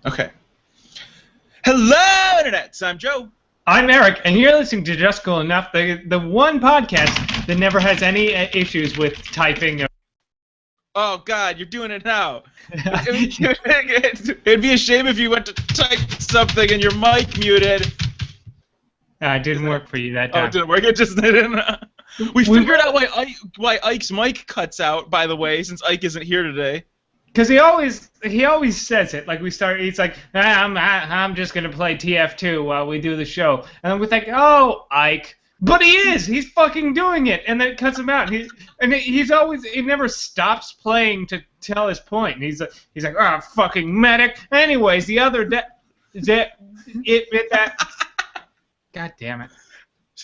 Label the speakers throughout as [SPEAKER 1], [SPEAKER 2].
[SPEAKER 1] Okay. Hello, Internets! I'm Joe.
[SPEAKER 2] I'm Eric, and you're listening to Just Cool Enough, the one podcast that never has any issues with typing.
[SPEAKER 1] Oh, God, you're doing it now. It'd be a shame if you went to type something and your mic muted.
[SPEAKER 2] It didn't work for you that
[SPEAKER 1] Oh,
[SPEAKER 2] time.
[SPEAKER 1] it didn't work? It just didn't. We figured out why Ike's mic cuts out, by the way, since Ike isn't here today.
[SPEAKER 2] Because he always says it. Like he's like, I'm just gonna play TF2 while we do the show, and then we think, oh, Ike, but he's fucking doing it, and then it cuts him out. He never stops playing to tell his point. And he's like, oh, fucking medic. Anyways, the other God damn it.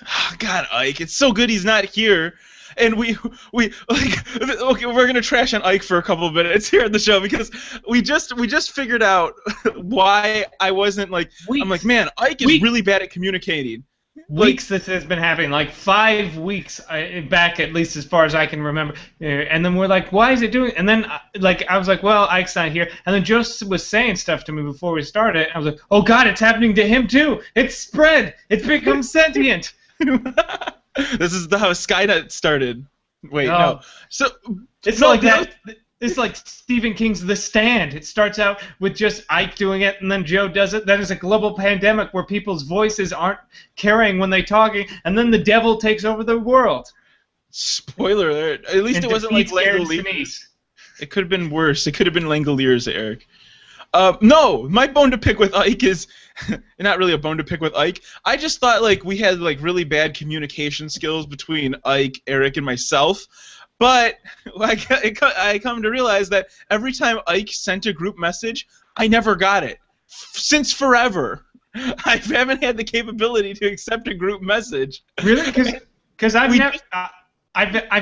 [SPEAKER 1] Oh, God, Ike, it's so good he's not here. And we okay, we're gonna trash on Ike for a couple of minutes here at the show because we just figured out why I wasn't like I'm like, man, Ike is really bad at communicating.
[SPEAKER 2] Weeks this has been happening, like 5 weeks back, at least as far as I can remember. And then we're like, why is it doing? And then I was like, well, Ike's not here. And then Joseph was saying stuff to me before we started. I was like, oh God, it's happening to him too. It's spread. It's become sentient.
[SPEAKER 1] This is how Skynet started. Wait, no. So
[SPEAKER 2] it's like that. It's like Stephen King's The Stand. It starts out with just Ike doing it, and then Joe does it. Then it's a global pandemic where people's voices aren't carrying when they're talking, and then the devil takes over the world.
[SPEAKER 1] Spoiler alert. At least it wasn't like Langoliers. It could have been worse. It could have been Langoliers, Eric. No, my bone to pick with Ike is not really a bone to pick with Ike. I just thought like we had like really bad communication skills between Ike, Eric, and myself. But I come to realize that every time Ike sent a group message, I never got it. Since forever. I haven't had the capability to accept a group message.
[SPEAKER 2] Really? Because I've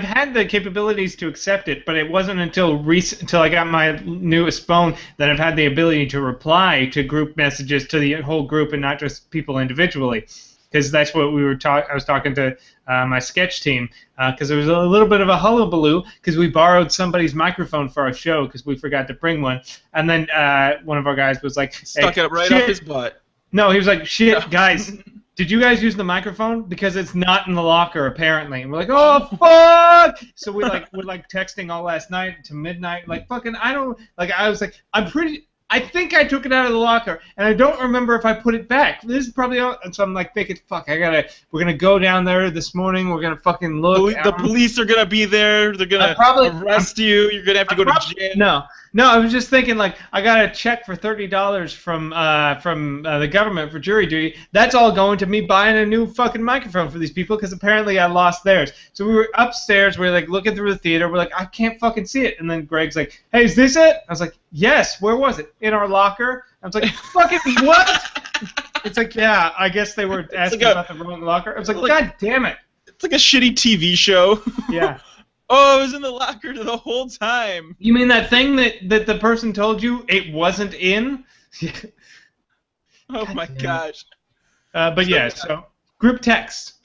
[SPEAKER 2] had the capabilities to accept it, but it wasn't until I got my newest phone that I've had the ability to reply to group messages to the whole group and not just people individually. Because that's what we were I was talking to my sketch team, because there was a little bit of a hullabaloo because we borrowed somebody's microphone for our show because we forgot to bring one, and then one of our guys was like,
[SPEAKER 1] stuck it right up his butt.
[SPEAKER 2] No, he was like, shit, guys, did you guys use the microphone? Because it's not in the locker apparently. And we're like, oh fuck! So we're texting all last night to midnight, like fucking I was like, I think I took it out of the locker, and I don't remember if I put it back. This is probably all, and so I'm like thinking, fuck, we're gonna go down there this morning. We're gonna fucking look.
[SPEAKER 1] The police are gonna be there. They're gonna arrest you. You're gonna have to go to jail.
[SPEAKER 2] No, I was just thinking like I got a check for $30 from the government for jury duty. That's all going to me buying a new fucking microphone for these people because apparently I lost theirs. So we were upstairs. We were like looking through the theater. We're like, I can't fucking see it. And then Greg's like, hey, is this it? I was like, yes. Where was it? In our locker. I was like, fucking what? It's like, yeah. I guess they were asking about the wrong locker. I was like, God damn it.
[SPEAKER 1] It's like a shitty TV show.
[SPEAKER 2] Yeah.
[SPEAKER 1] Oh, I was in the locker the whole time.
[SPEAKER 2] You mean that thing that the person told you it wasn't in?
[SPEAKER 1] Oh my gosh.
[SPEAKER 2] But yeah, so group text.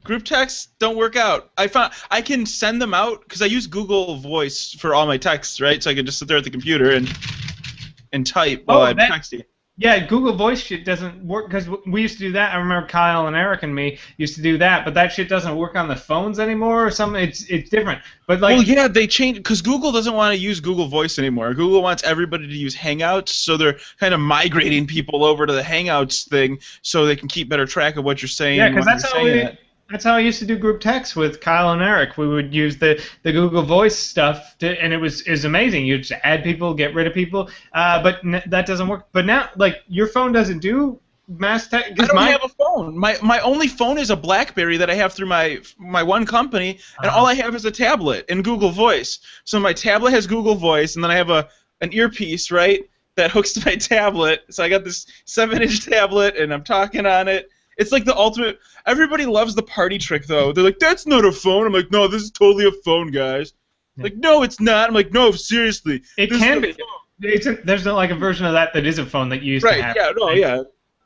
[SPEAKER 1] Group texts don't work out. I found I can send them out because I use Google Voice for all my texts, right? So I can just sit there at the computer and type while I'm texting.
[SPEAKER 2] Yeah, Google Voice shit doesn't work because we used to do that. I remember Kyle and Eric and me used to do that, but that shit doesn't work on the phones anymore or something. It's different. But like,
[SPEAKER 1] well, yeah, they changed because Google doesn't want to use Google Voice anymore. Google wants everybody to use Hangouts, so they're kind of migrating people over to the Hangouts thing so they can keep better track of what you're saying.
[SPEAKER 2] Yeah, because that's how I used to do group text with Kyle and Eric. We would use the Google Voice stuff, and it was amazing. You just add people, get rid of people, but that doesn't work. But now, like, your phone doesn't do mass text.
[SPEAKER 1] I don't have a phone. My only phone is a BlackBerry that I have through my one company, and all I have is a tablet and Google Voice. So my tablet has Google Voice, and then I have an earpiece, right, that hooks to my tablet. So I got this 7-inch tablet, and I'm talking on it. It's like the ultimate. Everybody loves the party trick, though. They're like, that's not a phone. I'm like, no, this is totally a phone, guys. Yeah. Like, no, it's not. I'm like, no, seriously.
[SPEAKER 2] It can be. There's like a version of that is a phone that you used to have.
[SPEAKER 1] Right, yeah, no, yeah.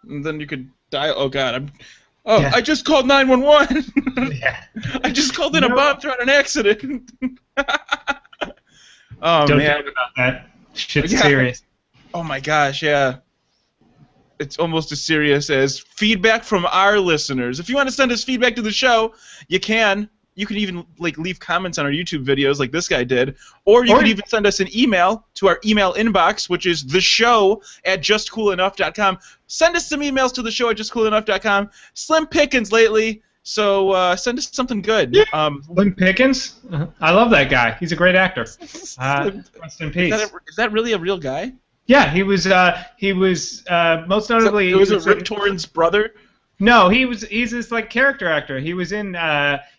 [SPEAKER 1] And then you could dial. Oh, God. I just called 911.
[SPEAKER 2] Yeah.
[SPEAKER 1] I just called in a bomb threat, an accident.
[SPEAKER 2] Don't talk about that. Shit's serious.
[SPEAKER 1] Oh, my gosh, yeah. it's almost as serious as feedback from our listeners. If you want to send us feedback to the show, you can. You can even leave comments on our YouTube videos like this guy did, or you can even send us an email to our email inbox, which is theshow@justcoolenough.com. Send us some emails to theshow@justcoolenough.com. Slim Pickens lately, so send us something good.
[SPEAKER 2] Slim Pickens? I love that guy. He's a great actor. Rest in peace.
[SPEAKER 1] Is that really a real guy?
[SPEAKER 2] Yeah, he was most notably.
[SPEAKER 1] Was it Rip Torn's brother?
[SPEAKER 2] No, he's this character actor. He was in that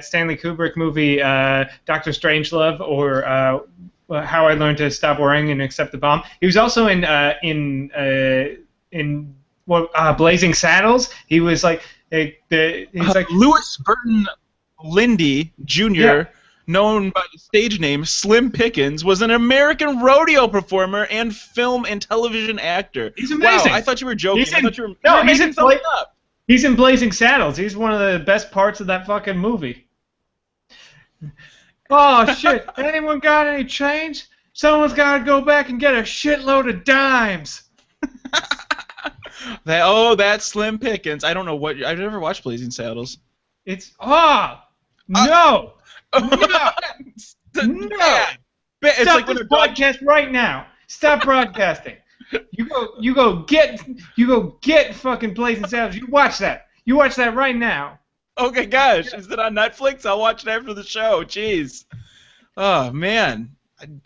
[SPEAKER 2] Stanley Kubrick movie, Doctor Strangelove, or How I Learned to Stop Worrying and Accept the Bomb. He was also in Blazing Saddles. He was
[SPEAKER 1] Louis Burton Lindy Jr. Yeah. Known by the stage name Slim Pickens, was an American rodeo performer and film and television actor.
[SPEAKER 2] He's amazing.
[SPEAKER 1] Wow, I thought you were joking.
[SPEAKER 2] He's in Blazing Saddles. He's one of the best parts of that fucking movie. Oh, shit. Anyone got any change? Someone's got to go back and get a shitload of dimes.
[SPEAKER 1] That's Slim Pickens. I don't know what... I've never watched Blazing Saddles.
[SPEAKER 2] No! No!
[SPEAKER 1] It's
[SPEAKER 2] Stop this broadcast right now. Stop broadcasting. You go get fucking Blazing Saddles. You watch that. You watch that right now.
[SPEAKER 1] Okay, gosh, is it on Netflix? I'll watch it after the show. Jeez. Oh man.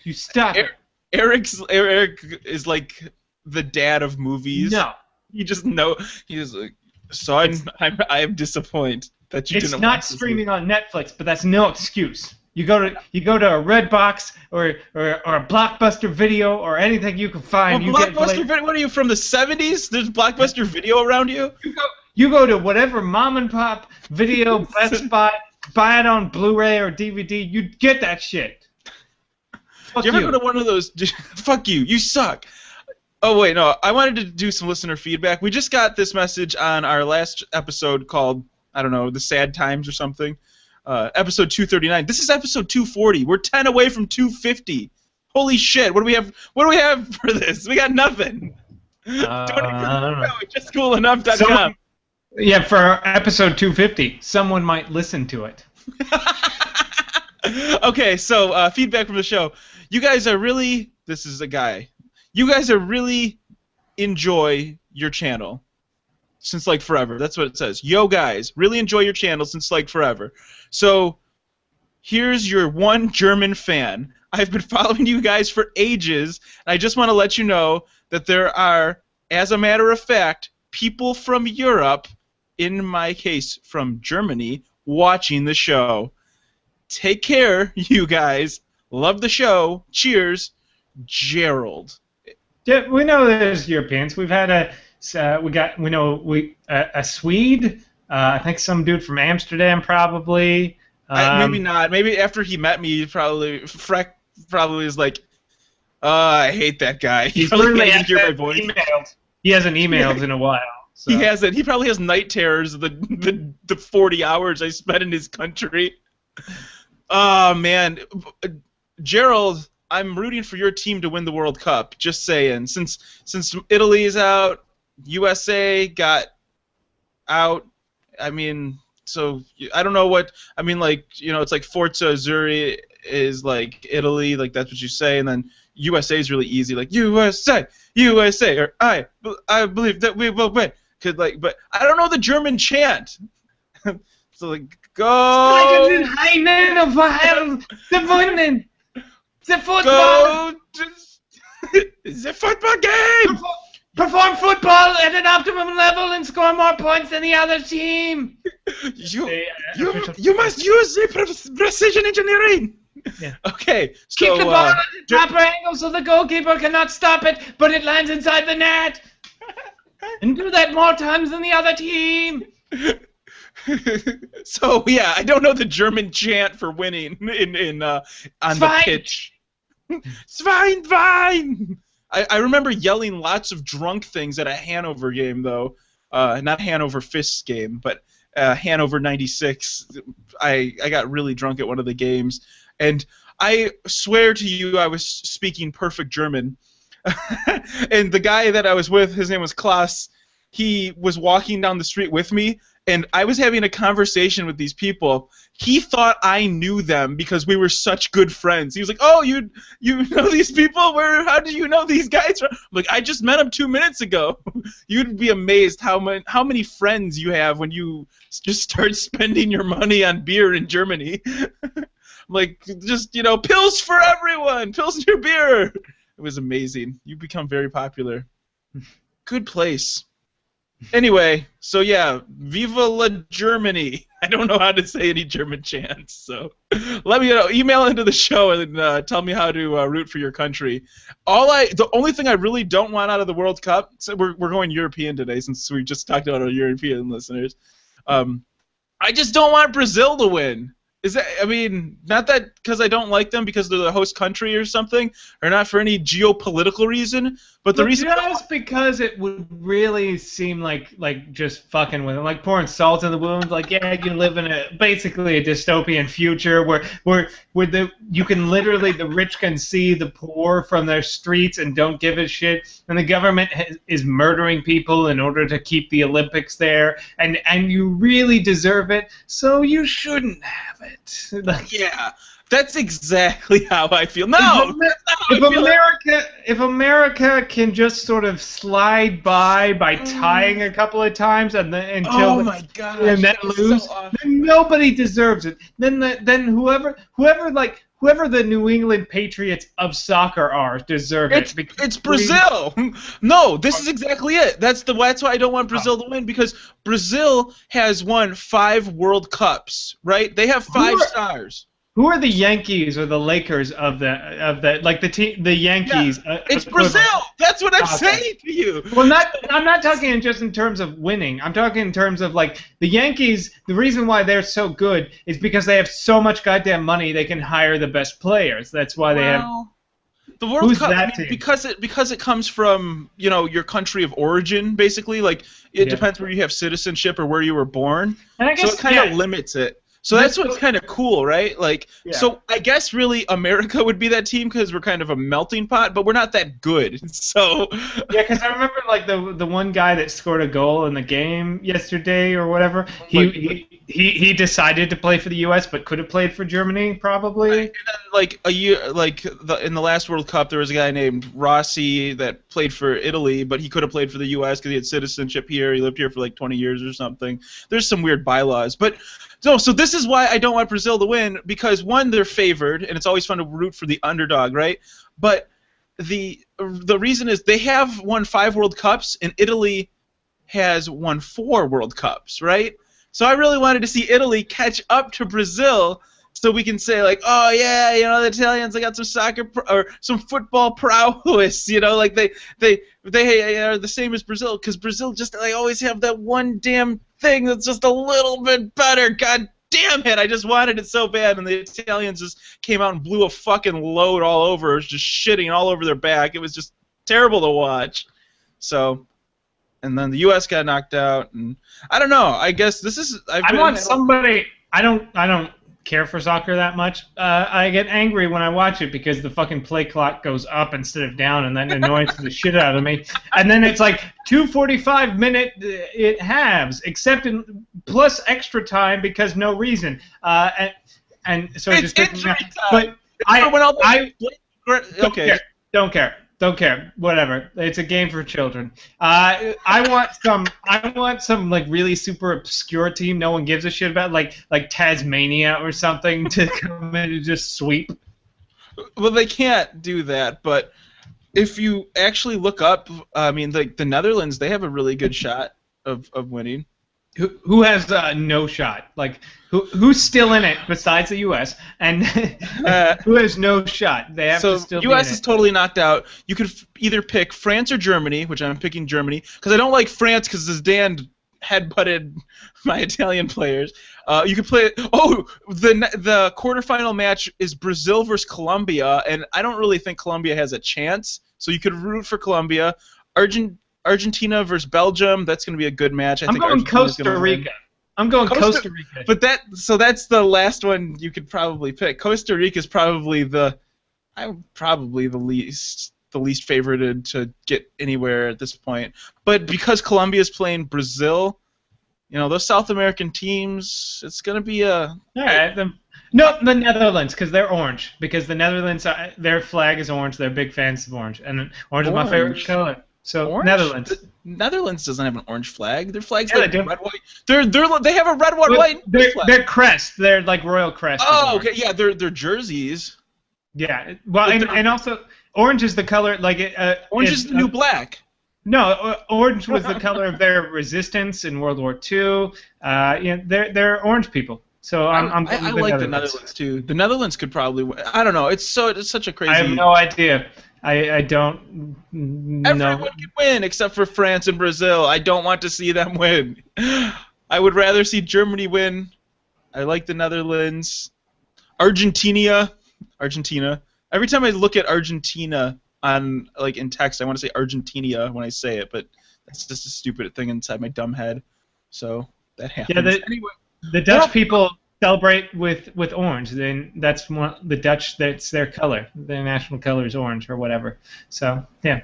[SPEAKER 2] You stop it.
[SPEAKER 1] Eric is like the dad of movies.
[SPEAKER 2] No.
[SPEAKER 1] You just know. He's like, son, I am disappointed that you didn't.
[SPEAKER 2] It's not streaming on Netflix, but that's no excuse. You go to a Redbox or a Blockbuster Video or anything you can find.
[SPEAKER 1] Blockbuster Video? What are you, from the 70s? There's Blockbuster Video around you?
[SPEAKER 2] You go to whatever mom and pop video Best Buy, buy it on Blu-ray or DVD. You get that shit.
[SPEAKER 1] Fuck you. You ever go to one of those? Fuck you. You suck. Oh wait, no. I wanted to do some listener feedback. We just got this message on our last episode called, I don't know, The Sad Times or something. Episode 239. This is episode 240. We're 10 away from 250. Holy shit! What do we have? What do we have for this? We got nothing. JustCoolEnough.com.
[SPEAKER 2] Yeah, for episode 250, someone might listen to it.
[SPEAKER 1] Okay, so feedback from the show. You guys are really. This is a guy. You guys are really enjoy your channel since forever. That's what it says. Yo guys, really enjoy your channel since forever. So here's your one German fan. I've been following you guys for ages, and I just want to let you know that there are, as a matter of fact, people from Europe, in my case from Germany, watching the show. Take care, you guys. Love the show. Cheers, Gerald.
[SPEAKER 2] Yeah, we know there's Europeans. We've had a Swede. I think some dude from Amsterdam probably.
[SPEAKER 1] Maybe not. Maybe after he met me, Freck probably is like, I hate that guy. He
[SPEAKER 2] probably hasn't hear my voice. He hasn't emailed in a while. So.
[SPEAKER 1] He hasn't. He probably has night terrors of the 40 hours I spent in his country. Oh man, Gerald, I'm rooting for your team to win the World Cup. Just saying. Since Italy is out, USA got out. I mean, so I don't know what. I mean, it's like Forza Azzurri is like Italy, that's what you say, and then USA is really easy, like USA, or I believe that we will win. But I don't know the German chant. So go.
[SPEAKER 2] The football.
[SPEAKER 1] The football game.
[SPEAKER 2] Perform football at an optimum level and score more points than the other team.
[SPEAKER 1] You must use the precision engineering.
[SPEAKER 2] Yeah.
[SPEAKER 1] Okay. So,
[SPEAKER 2] keep the ball at a proper angle so the goalkeeper cannot stop it, but it lands inside the net. And do that more times than the other team.
[SPEAKER 1] So yeah, I don't know the German chant for winning on the pitch. Schwein, Wein. I remember yelling lots of drunk things at a Hanover game though, not Hanover Fists game, but Hanover '96. I got really drunk at one of the games, and I swear to you, I was speaking perfect German. And the guy that I was with, his name was Klaus. He was walking down the street with me, and I was having a conversation with these people. He thought I knew them because we were such good friends. He was like, "Oh, you know these people? How do you know these guys?" I'm like, "I just met them 2 minutes ago." You'd be amazed how many friends you have when you just start spending your money on beer in Germany. Like, just, pills for everyone, Pilsner beer. It was amazing. You become very popular. Good place. Anyway, so yeah, Viva la Germany. I don't know how to say any German chants, so let me email into the show and tell me how to root for your country. The only thing I really don't want out of the World Cup, so we're going European today since we just talked about our European listeners. I just don't want Brazil to win. Not that because I don't like them because they're the host country or something, or not for any geopolitical reason, but the reason
[SPEAKER 2] just because it would really seem like just fucking with them, like pouring salt in the wound. Like, yeah, you live in basically a dystopian future where you can literally, the rich can see the poor from their streets and don't give a shit, and the government is murdering people in order to keep the Olympics there, and you really deserve it, so you shouldn't have it.
[SPEAKER 1] Yeah, that's exactly how I feel. No,
[SPEAKER 2] if America can just sort of slide by tying a couple of times and then
[SPEAKER 1] oh my gosh,
[SPEAKER 2] and then lose, so then nobody deserves it. Then whoever the New England Patriots of soccer are deserve it.
[SPEAKER 1] It's Brazil. No, this is exactly it. That's why I don't want Brazil to win, because Brazil has won 5 World Cups, right? They have 5 stars.
[SPEAKER 2] Who are the Yankees or the Lakers of the like the team, the Yankees?
[SPEAKER 1] Yeah, it's Brazil. That's what I'm saying to you.
[SPEAKER 2] Well, I'm not talking just in terms of winning. I'm talking in terms of like the Yankees. The reason why they're so good is because they have so much goddamn money. They can hire the best players. That's why they have.
[SPEAKER 1] The World Cup, because it comes from your country of origin, basically. Like it depends where you have citizenship or where you were born. And I guess, so it kind of limits it. So that's what's kind of cool, right? Like, so I guess really America would be that team because we're kind of a melting pot, but we're not that good. So
[SPEAKER 2] yeah, because I remember like the one guy that scored a goal in the game yesterday or whatever. He decided to play for the U.S. but could have played for Germany probably.
[SPEAKER 1] And then, like a year, in the last World Cup, there was a guy named Rossi that played for Italy, but he could have played for the U.S. because he had citizenship here. He lived here for like 20 years or something. There's some weird bylaws, but. So this is why I don't want Brazil to win, because one, they're favored, and it's always fun to root for the underdog, right? But the reason is they have won 5 World Cups, and Italy has won 4 World Cups, right? So I really wanted to see Italy catch up to Brazil, so we can say like, oh yeah, the Italians, they got some soccer or some football prowess, like they are the same as Brazil, because Brazil just they always have that one damn thing that's just a little bit better. God damn it! I just wanted it so bad, and the Italians just came out and blew a fucking load all over. It was just shitting all over their back. It was just terrible to watch. So, and then the U.S. got knocked out, and I don't know. I guess this is.
[SPEAKER 2] I want somebody. I don't care for soccer that much. I get angry when I watch it because the fucking play clock goes up instead of down, and that annoys the shit out of me. And then it's like 2:45-minute it halves, except in plus extra time because no reason. And so
[SPEAKER 1] it's injury time.
[SPEAKER 2] But
[SPEAKER 1] okay.
[SPEAKER 2] Don't care. Whatever. It's a game for children. I want some like really super obscure team no one gives a shit about, like Tasmania or something, to come in and just sweep.
[SPEAKER 1] Well, they can't do that, but if you actually look up, the Netherlands, they have a really good shot of winning.
[SPEAKER 2] Who has no shot? Like who's still in it besides the U.S. and who has no shot? They have to still.
[SPEAKER 1] U.S. is totally knocked out. You could either pick France or Germany, which I'm picking Germany because I don't like France because Zidane headbutted my Italian players. You could play. Oh, the quarterfinal match is Brazil versus Colombia, and I don't really think Colombia has a chance. So you could root for Colombia. Argentina versus Belgium. That's going to be a good match.
[SPEAKER 2] I'm going Costa Rica. I'm going Costa Rica.
[SPEAKER 1] But that's the last one you could probably pick. Costa Rica is probably the least the least favorited to get anywhere at this point. But because Colombia's playing Brazil, those South American teams, it's gonna be a.
[SPEAKER 2] All right. No, the Netherlands, because they're orange. Because the Netherlands, their flag is orange. They're big fans of orange, and orange is my favorite color. So
[SPEAKER 1] orange?
[SPEAKER 2] Netherlands.
[SPEAKER 1] Netherlands doesn't have an orange flag. Their flag's
[SPEAKER 2] Yeah,
[SPEAKER 1] like
[SPEAKER 2] they do.
[SPEAKER 1] red, white. They have a red, white flag.
[SPEAKER 2] Their crest. They're like royal crest.
[SPEAKER 1] Oh, okay, yeah, they're jerseys.
[SPEAKER 2] Yeah. Well, and also orange is the color
[SPEAKER 1] orange is the new black.
[SPEAKER 2] No, orange was the color of their resistance in World War II. They're orange people. So I
[SPEAKER 1] like the Netherlands too. The Netherlands could probably. I don't know. It's such a crazy.
[SPEAKER 2] I have no idea. I don't know.
[SPEAKER 1] Everyone can win except for France and Brazil. I don't want to see them win. I would rather see Germany win. I like the Netherlands. Argentina. Every time I look at Argentina in text, I want to say Argentina when I say it, but that's just a stupid thing inside my dumb head. So that happens.
[SPEAKER 2] Yeah,
[SPEAKER 1] anyway.
[SPEAKER 2] The Dutch people celebrate with orange. Then that's the Dutch. That's their color. Their national color is orange or whatever. So yeah,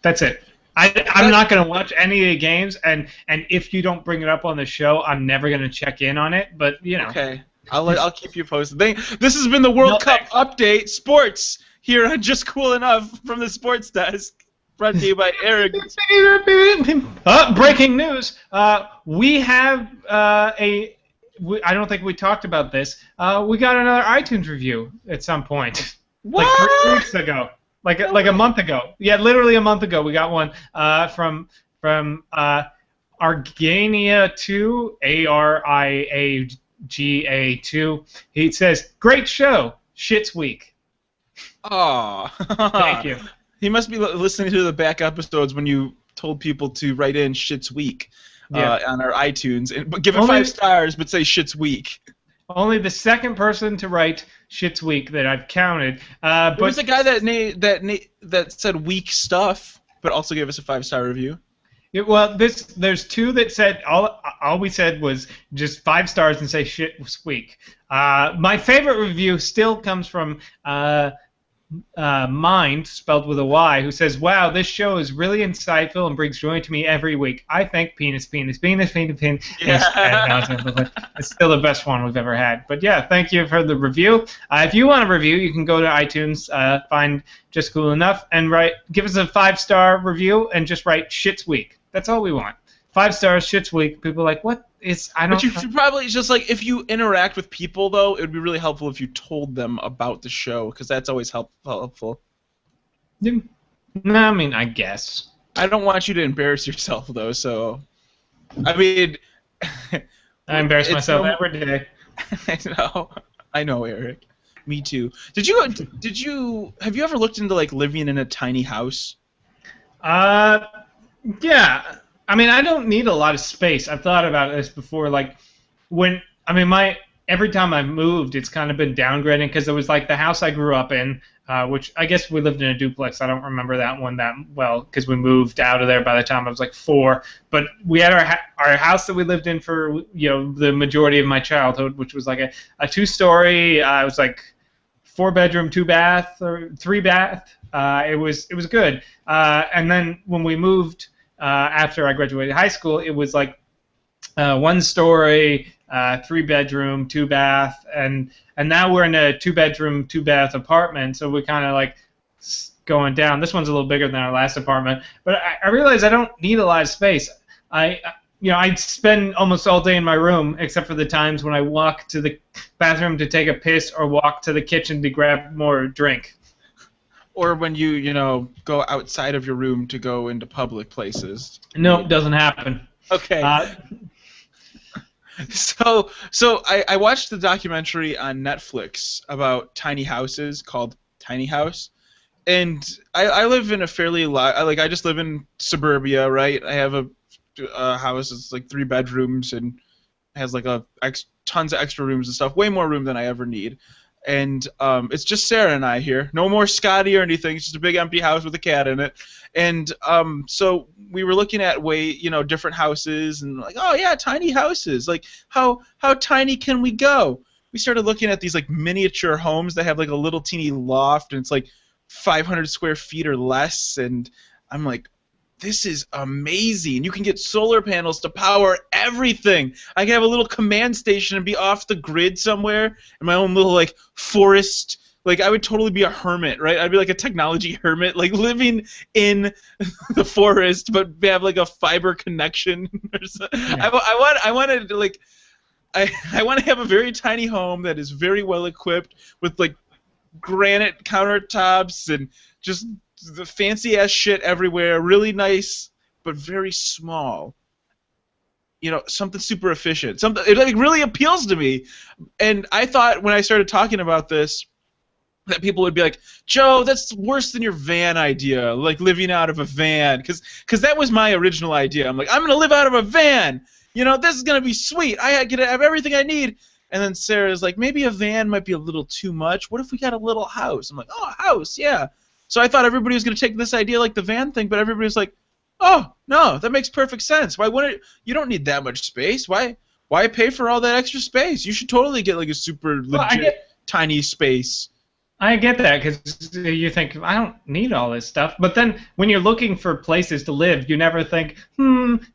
[SPEAKER 2] that's it. I'm not going to watch any of the games, and if you don't bring it up on the show, I'm never going to check in on it. But
[SPEAKER 1] Okay, I'll keep you posted. This has been the World Cup update, sports here on Just Cool Enough from the Sports Desk. Brought to you by Eric.
[SPEAKER 2] Breaking news. We have I don't think we talked about this. We got another iTunes review at some point.
[SPEAKER 1] What?
[SPEAKER 2] Like 3 weeks ago. Like a month ago. Yeah, literally a month ago. We got one from Argania2, ARIAGA2. He says, "Great show. Shit's weak."
[SPEAKER 1] Oh.
[SPEAKER 2] Thank you.
[SPEAKER 1] He must be listening to the back episodes when you told people to write in "shit's weak" on our iTunes, but give it 5 stars, but say "shit's weak."
[SPEAKER 2] Only the second person to write "shit's weak" that I've counted.
[SPEAKER 1] There was a guy that said "weak stuff," but also gave us a 5-star review.
[SPEAKER 2] There's 2 that said all we said was just 5 stars and say "shit was weak." My favorite review still comes from Mind, spelled with a Y, who says, "Wow, this show is really insightful and brings joy to me every week. I think penis. Yeah. It's still the best one we've ever had." But yeah, thank you for the review. If you want a review, you can go to iTunes, find Just Cool Enough, and give us a 5-star review and just write "shit's weak." That's all we want. 5 stars, shit's weak. People are like, what?
[SPEAKER 1] But you should probably just if you interact with people though, it would be really helpful if you told them about the show because that's always helpful.
[SPEAKER 2] No, I mean, I guess.
[SPEAKER 1] I don't want you to embarrass yourself though, so I mean.
[SPEAKER 2] I embarrass myself every day.
[SPEAKER 1] I know, Eric. Me too. Have you ever looked into living in a tiny house?
[SPEAKER 2] Yeah. I mean, I don't need a lot of space. I've thought about this before. Every time I've moved, it's kind of been downgrading because it was the house I grew up in, which I guess we lived in a duplex. I don't remember that one that well because we moved out of there by the time I was 4. But we had our house that we lived in for the majority of my childhood, which was a 2-story. It was 4-bedroom, 2-bath or 3-bath. It was good. And then when we moved. After I graduated high school, it was 1-story, 3-bedroom, 2-bath, and now we're in a 2-bedroom, 2-bath apartment. So we're kind of going down. This one's a little bigger than our last apartment, but I realize I don't need a lot of space. I spend almost all day in my room, except for the times when I walk to the bathroom to take a piss or walk to the kitchen to grab more drink.
[SPEAKER 1] Or when you go outside of your room to go into public places.
[SPEAKER 2] No, it doesn't happen.
[SPEAKER 1] Okay. So I watched the documentary on Netflix about tiny houses called Tiny House, and I live in a fairly I just live in suburbia, right? I have a house that's 3 bedrooms and has tons of extra rooms and stuff, way more room than I ever need. And it's just Sarah and I here. No more Scotty or anything. It's just a big empty house with a cat in it. And so we were looking at different houses and oh yeah, tiny houses. How tiny can we go? We started looking at these miniature homes that have a little teeny loft and it's 500 square feet or less, and I'm like, this is amazing. You can get solar panels to power everything. I can have a little command station and be off the grid somewhere in my own little like forest. Like I would totally be a hermit, right? I'd be like a technology hermit, like living in the forest, but have like a fiber connection. Yeah. I wanted to like I want to have a very tiny home that is very well equipped with like granite countertops and just the fancy ass shit everywhere, really nice but very small. You know, something super efficient. Something it like really appeals to me. And I thought when I started talking about this that people would be like, Joe, that's worse than your van idea, like living out of a van, because that was my original idea. I'm like, I'm gonna live out of a van. You know, this is gonna be sweet. I get to have everything I need. And then Sarah's like, maybe a van might be a little too much. What if we got a little house? I'm like, oh, a house, yeah. So I thought everybody was going to take this idea like the van thing, but everybody was like, oh, no, that makes perfect sense. Why wouldn't you don't need that much space. Why pay for all that extra space? You should totally get like a super legit tiny space.
[SPEAKER 2] I get that because you think, I don't need all this stuff. But then when you're looking for places to live, you never think,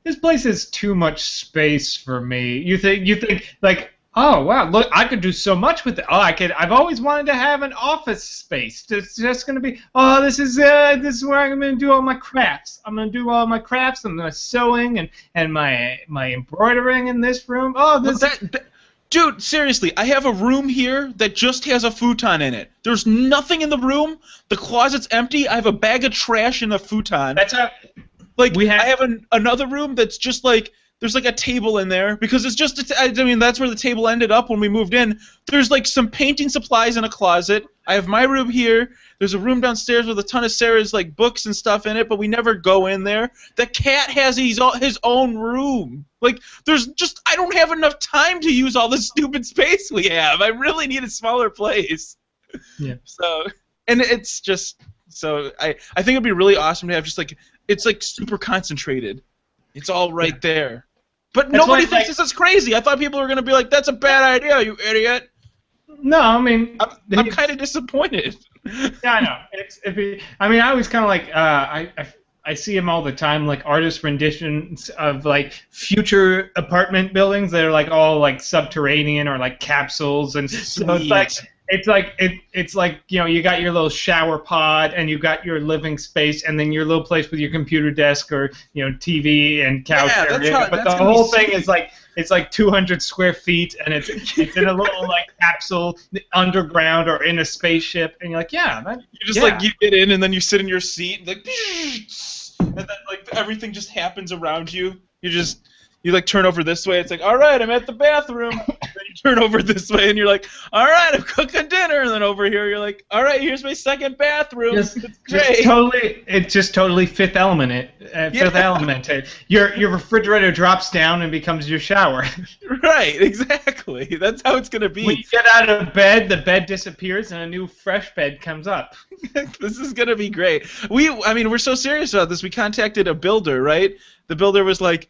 [SPEAKER 2] this place is too much space for me. You think like, oh wow! Look, I could do so much with it. Oh, I've always wanted to have an office space. It's just gonna be. Oh, this is where I'm gonna do all my crafts. I'm gonna do all my crafts and my sewing and my embroidering in this room. Oh, this.
[SPEAKER 1] Dude, seriously, I have a room here that just has a futon in it. There's nothing in the room. The closet's empty. I have a bag of trash in the futon.
[SPEAKER 2] That's how.
[SPEAKER 1] Like I have another room that's just like. There's like a table in there because it's just, I mean, that's where the table ended up when we moved in. There's like some painting supplies in a closet. I have my room here. There's a room downstairs with a ton of Sarah's like books and stuff in it, but we never go in there. The cat has his own room. Like, there's just, I don't have enough time to use all the stupid space we have. I really need a smaller place.
[SPEAKER 2] Yeah.
[SPEAKER 1] So, and it's just, so I think it'd be really awesome to have just like, it's like super concentrated. It's all right there. But that's nobody thinks this is crazy. I thought people were going to be like, that's a bad idea, you idiot.
[SPEAKER 2] No, I mean...
[SPEAKER 1] I'm kind of disappointed.
[SPEAKER 2] Yeah, I know. I mean, I was kind of like... I see them all the time, like artist renditions of like future apartment buildings that are like all like subterranean or like capsules, and so it's like you know, you got your little shower pod and you got your living space and then your little place with your computer desk or you know TV and couch area. But the whole thing is like it's like 200 square feet and it's in a little like capsule underground or in a spaceship, and you're like, yeah,
[SPEAKER 1] like you get in and then you sit in your seat like, and then like everything just happens around you. You like turn over this way, it's like, all right, I'm at the bathroom. Then you turn over this way, and you're like, all right, I'm cooking dinner. And then over here, you're like, all right, here's my second bathroom. It's great.
[SPEAKER 2] It's just totally Fifth Element. Fifth Element. Your refrigerator drops down and becomes your shower.
[SPEAKER 1] Right, exactly. That's how it's gonna be.
[SPEAKER 2] When you get out of bed, the bed disappears and a new fresh bed comes up.
[SPEAKER 1] This is gonna be great. We're so serious about this. We contacted a builder, right? The builder was like,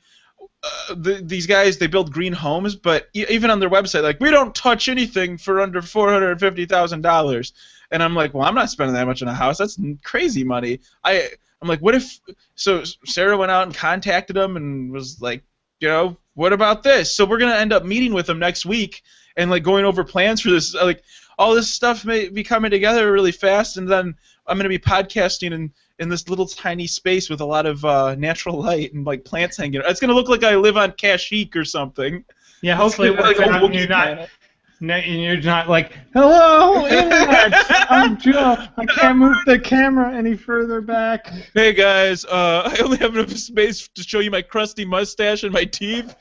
[SPEAKER 1] these guys, they build green homes, but even on their website, like, we don't touch anything for under $450,000. And I'm like, well, I'm not spending that much on a house. That's crazy money. I'm like, what if? So Sarah went out and contacted them and was like, you know, what about this? So we're gonna end up meeting with them next week and like going over plans for this. Like, all this stuff may be coming together really fast, and then I'm gonna be podcasting in this little tiny space with a lot of natural light and like plants hanging. It's gonna look like I live on Kashyyyk or something.
[SPEAKER 2] Yeah, hopefully you're not like, hello, internet, I'm Joe. I can't move the camera any further back.
[SPEAKER 1] Hey guys, I only have enough space to show you my crusty mustache and my teeth.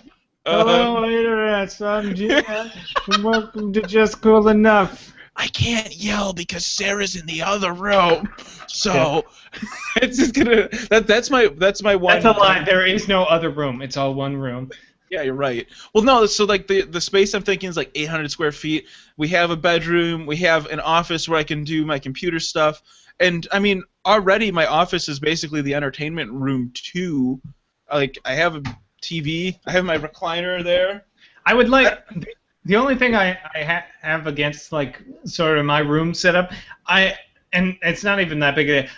[SPEAKER 2] Hello, internet, I'm Joe. Welcome to Just Cool Enough.
[SPEAKER 1] I can't yell because Sarah's in the other room. So it's just gonna that's my one.
[SPEAKER 2] That's a lie. There is no other room. It's all one room.
[SPEAKER 1] Yeah, you're right. Well, no, so like the space I'm thinking is like 800 square feet. We have a bedroom, we have an office where I can do my computer stuff. And I mean, already my office is basically the entertainment room too. Like, I have a TV, I have my recliner there.
[SPEAKER 2] I would like The only thing I have against like sort of my room setup, and it's not even that big a deal.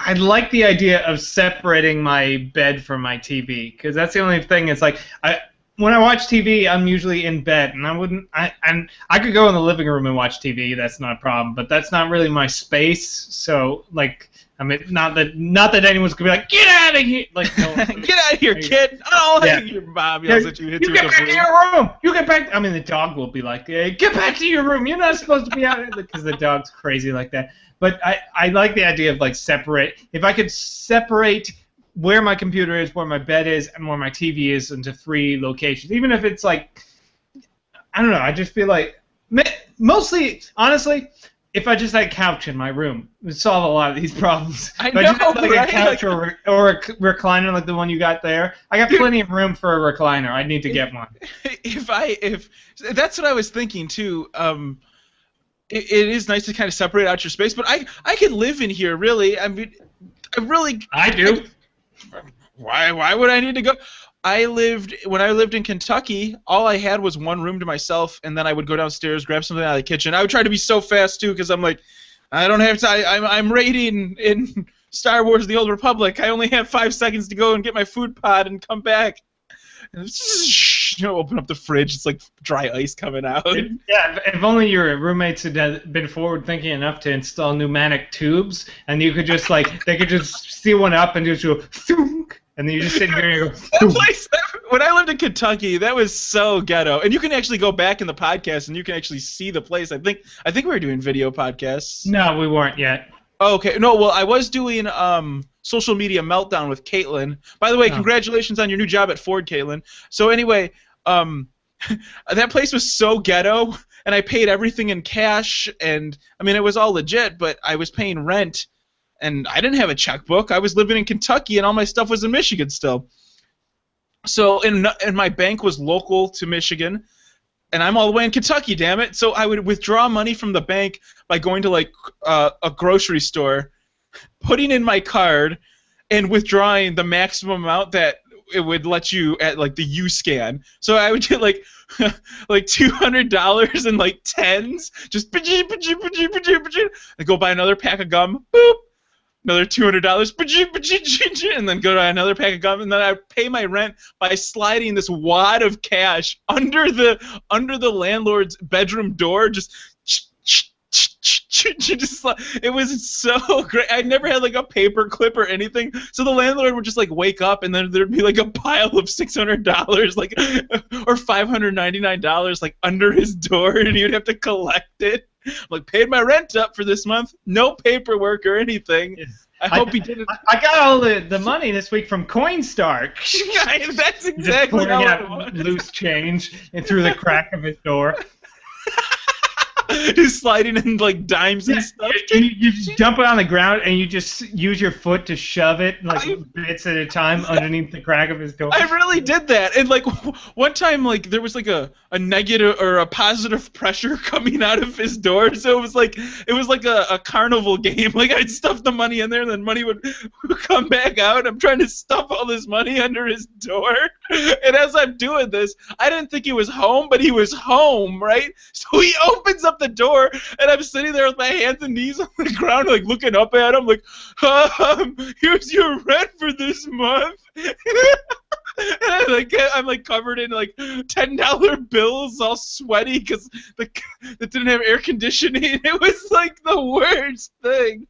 [SPEAKER 2] I like the idea of separating my bed from my TV, because that's the only thing. It's like when I watch TV, I'm usually in bed, and I could go in the living room and watch TV. That's not a problem, but that's not really my space. So like, I mean, not that anyone's gonna be like, get out of here, like, no,
[SPEAKER 1] get out of here, kid. Oh, yeah. Your mom yells at you, hits you
[SPEAKER 2] get back to your room. You get back. I mean, the dog will be like, hey, get back to your room. You're not supposed to be out here, because the dog's crazy like that. But I like the idea of like separate. If I could separate where my computer is, where my bed is, and where my TV is into 3 locations, even if it's like, I don't know. I just feel like mostly, honestly, if I just had a couch in my room, it would solve a lot of these problems.
[SPEAKER 1] I
[SPEAKER 2] know,
[SPEAKER 1] just had
[SPEAKER 2] like a couch or a recliner like the one you got there. I got plenty of room for a recliner. I need to get one.
[SPEAKER 1] If that's what I was thinking too. It is nice to kind of separate out your space, but I could live in here really. I mean, I
[SPEAKER 2] do.
[SPEAKER 1] Why would I need to go? When I lived in Kentucky, all I had was one room to myself, and then I would go downstairs, grab something out of the kitchen. I would try to be so fast too, because I'm like, I don't have time. I'm raiding in Star Wars: The Old Republic. I only have 5 seconds to go and get my food pod and come back. And open up the fridge. It's like dry ice coming out.
[SPEAKER 2] If only your roommates had been forward thinking enough to install pneumatic tubes, and you could just like they could just seal one up and just go thunk, and then you just sit here and you go.
[SPEAKER 1] That place, when I lived in Kentucky, that was so ghetto. And you can actually go back in the podcast and you can actually see the place. I think we were doing video podcasts.
[SPEAKER 2] No, we weren't yet.
[SPEAKER 1] Oh, okay. No, well, I was doing Social Media Meltdown with Caitlin. By the way, congratulations on your new job at Ford, Caitlin. So anyway, that place was so ghetto, and I paid everything in cash, and I mean it was all legit, but I was paying rent, and I didn't have a checkbook. I was living in Kentucky, and all my stuff was in Michigan still. So and my bank was local to Michigan, and I'm all the way in Kentucky, damn it. So I would withdraw money from the bank by going to like a grocery store, putting in my card, and withdrawing the maximum amount that it would let you at like the U-scan. So I would get like like $200 in like tens, just and go buy another pack of gum, boop, another $200, and then go to another pack of gum, and then I pay my rent by sliding this wad of cash under the landlord's bedroom door, just it was so great. I never had like a paper clip or anything, so the landlord would just like wake up and then there'd be like a pile of $600 like or $599 like under his door, and he'd have to collect it. I'm like, paid my rent up for this month, no paperwork or anything. I hope he did it.
[SPEAKER 2] I got all the money this week from Coinstar.
[SPEAKER 1] That's exactly
[SPEAKER 2] just how it was. Loose change and through the crack of his door.
[SPEAKER 1] Just sliding in like dimes and stuff.
[SPEAKER 2] You just dump it on the ground and you just use your foot to shove it like bits at a time underneath the crack of his door.
[SPEAKER 1] I really did that, and like one time, like there was like a negative or a positive pressure coming out of his door, so it was like a carnival game. Like I'd stuff the money in there, and then money would come back out. I'm trying to stuff all this money under his door, and as I'm doing this, I didn't think he was home, but he was home, right? So he opens up the door, and I'm sitting there with my hands and knees on the ground, like looking up at him, like, here's your rent for this month. And I'm like covered in like $10 bills, all sweaty because that didn't have air conditioning. It was like the worst thing.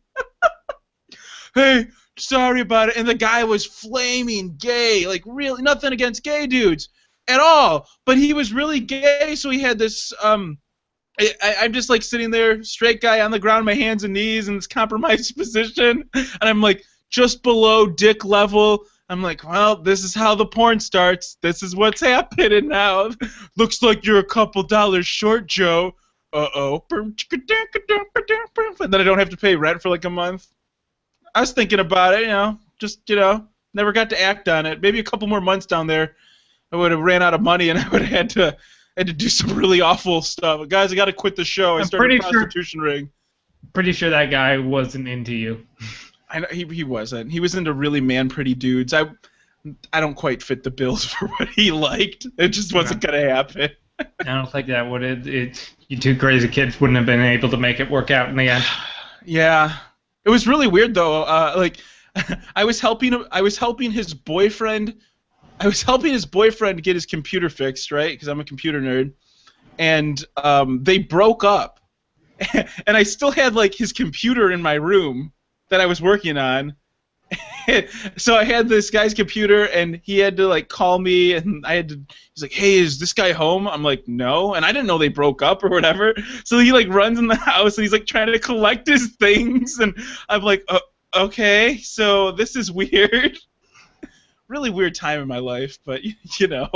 [SPEAKER 1] Hey, sorry about it. And the guy was flaming gay, like really nothing against gay dudes at all, but he was really gay, so he had this I'm just like sitting there, straight guy on the ground, my hands and knees in this compromised position, and I'm like just below dick level. I'm like, well, this is how the porn starts. This is what's happening now. Looks like you're a couple dollars short, Joe. Uh-oh. And then I don't have to pay rent for like a month. I was thinking about it, just, never got to act on it. Maybe a couple more months down there, I would have ran out of money and I would have had to do some really awful stuff. Guys, I got to quit the show. I started a prostitution ring.
[SPEAKER 2] Pretty sure that guy wasn't into you.
[SPEAKER 1] I know, he wasn't. He was into really man-pretty dudes. I don't quite fit the bills for what he liked. It just wasn't going to happen.
[SPEAKER 2] I don't think that would you two crazy kids wouldn't have been able to make it work out in the end.
[SPEAKER 1] Yeah, it was really weird though. Like, I was helping his boyfriend. I was helping his boyfriend get his computer fixed, right? Because I'm a computer nerd, and they broke up, and I still had like his computer in my room that I was working on. So I had this guy's computer, and he had to like call me, and he's like, "Hey, is this guy home?" I'm like, "No," and I didn't know they broke up or whatever. So he like runs in the house, and he's like trying to collect his things, and I'm like, "Okay, so this is weird." Really weird time in my life, but you know,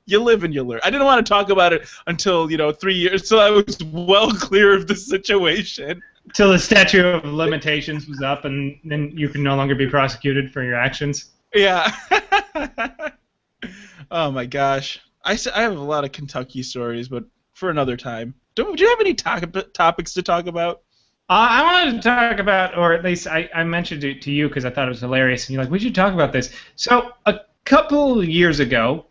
[SPEAKER 1] you live and you learn. I didn't want to talk about it until 3 years, so I was well clear of the situation.
[SPEAKER 2] Till the statute of limitations was up, and then you can no longer be prosecuted for your actions.
[SPEAKER 1] Yeah. Oh my gosh, I have a lot of Kentucky stories, but for another time. Do you have any topics to talk about?
[SPEAKER 2] I wanted to talk about, or at least I mentioned it to you because I thought it was hilarious, and you're like, we should talk about this. So a couple years ago,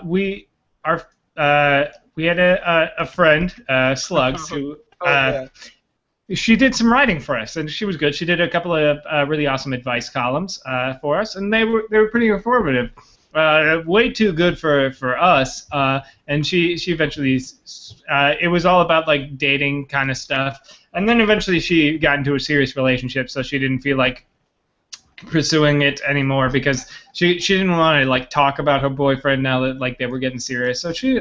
[SPEAKER 2] we had a friend, Slugs, who
[SPEAKER 1] yeah.
[SPEAKER 2] She did some writing for us, and she was good. She did a couple of really awesome advice columns for us, and they were pretty informative. Way too good for us. And she eventually, it was all about like dating kind of stuff. And then eventually she got into a serious relationship, so she didn't feel like pursuing it anymore because she didn't want to like talk about her boyfriend now that like they were getting serious. So she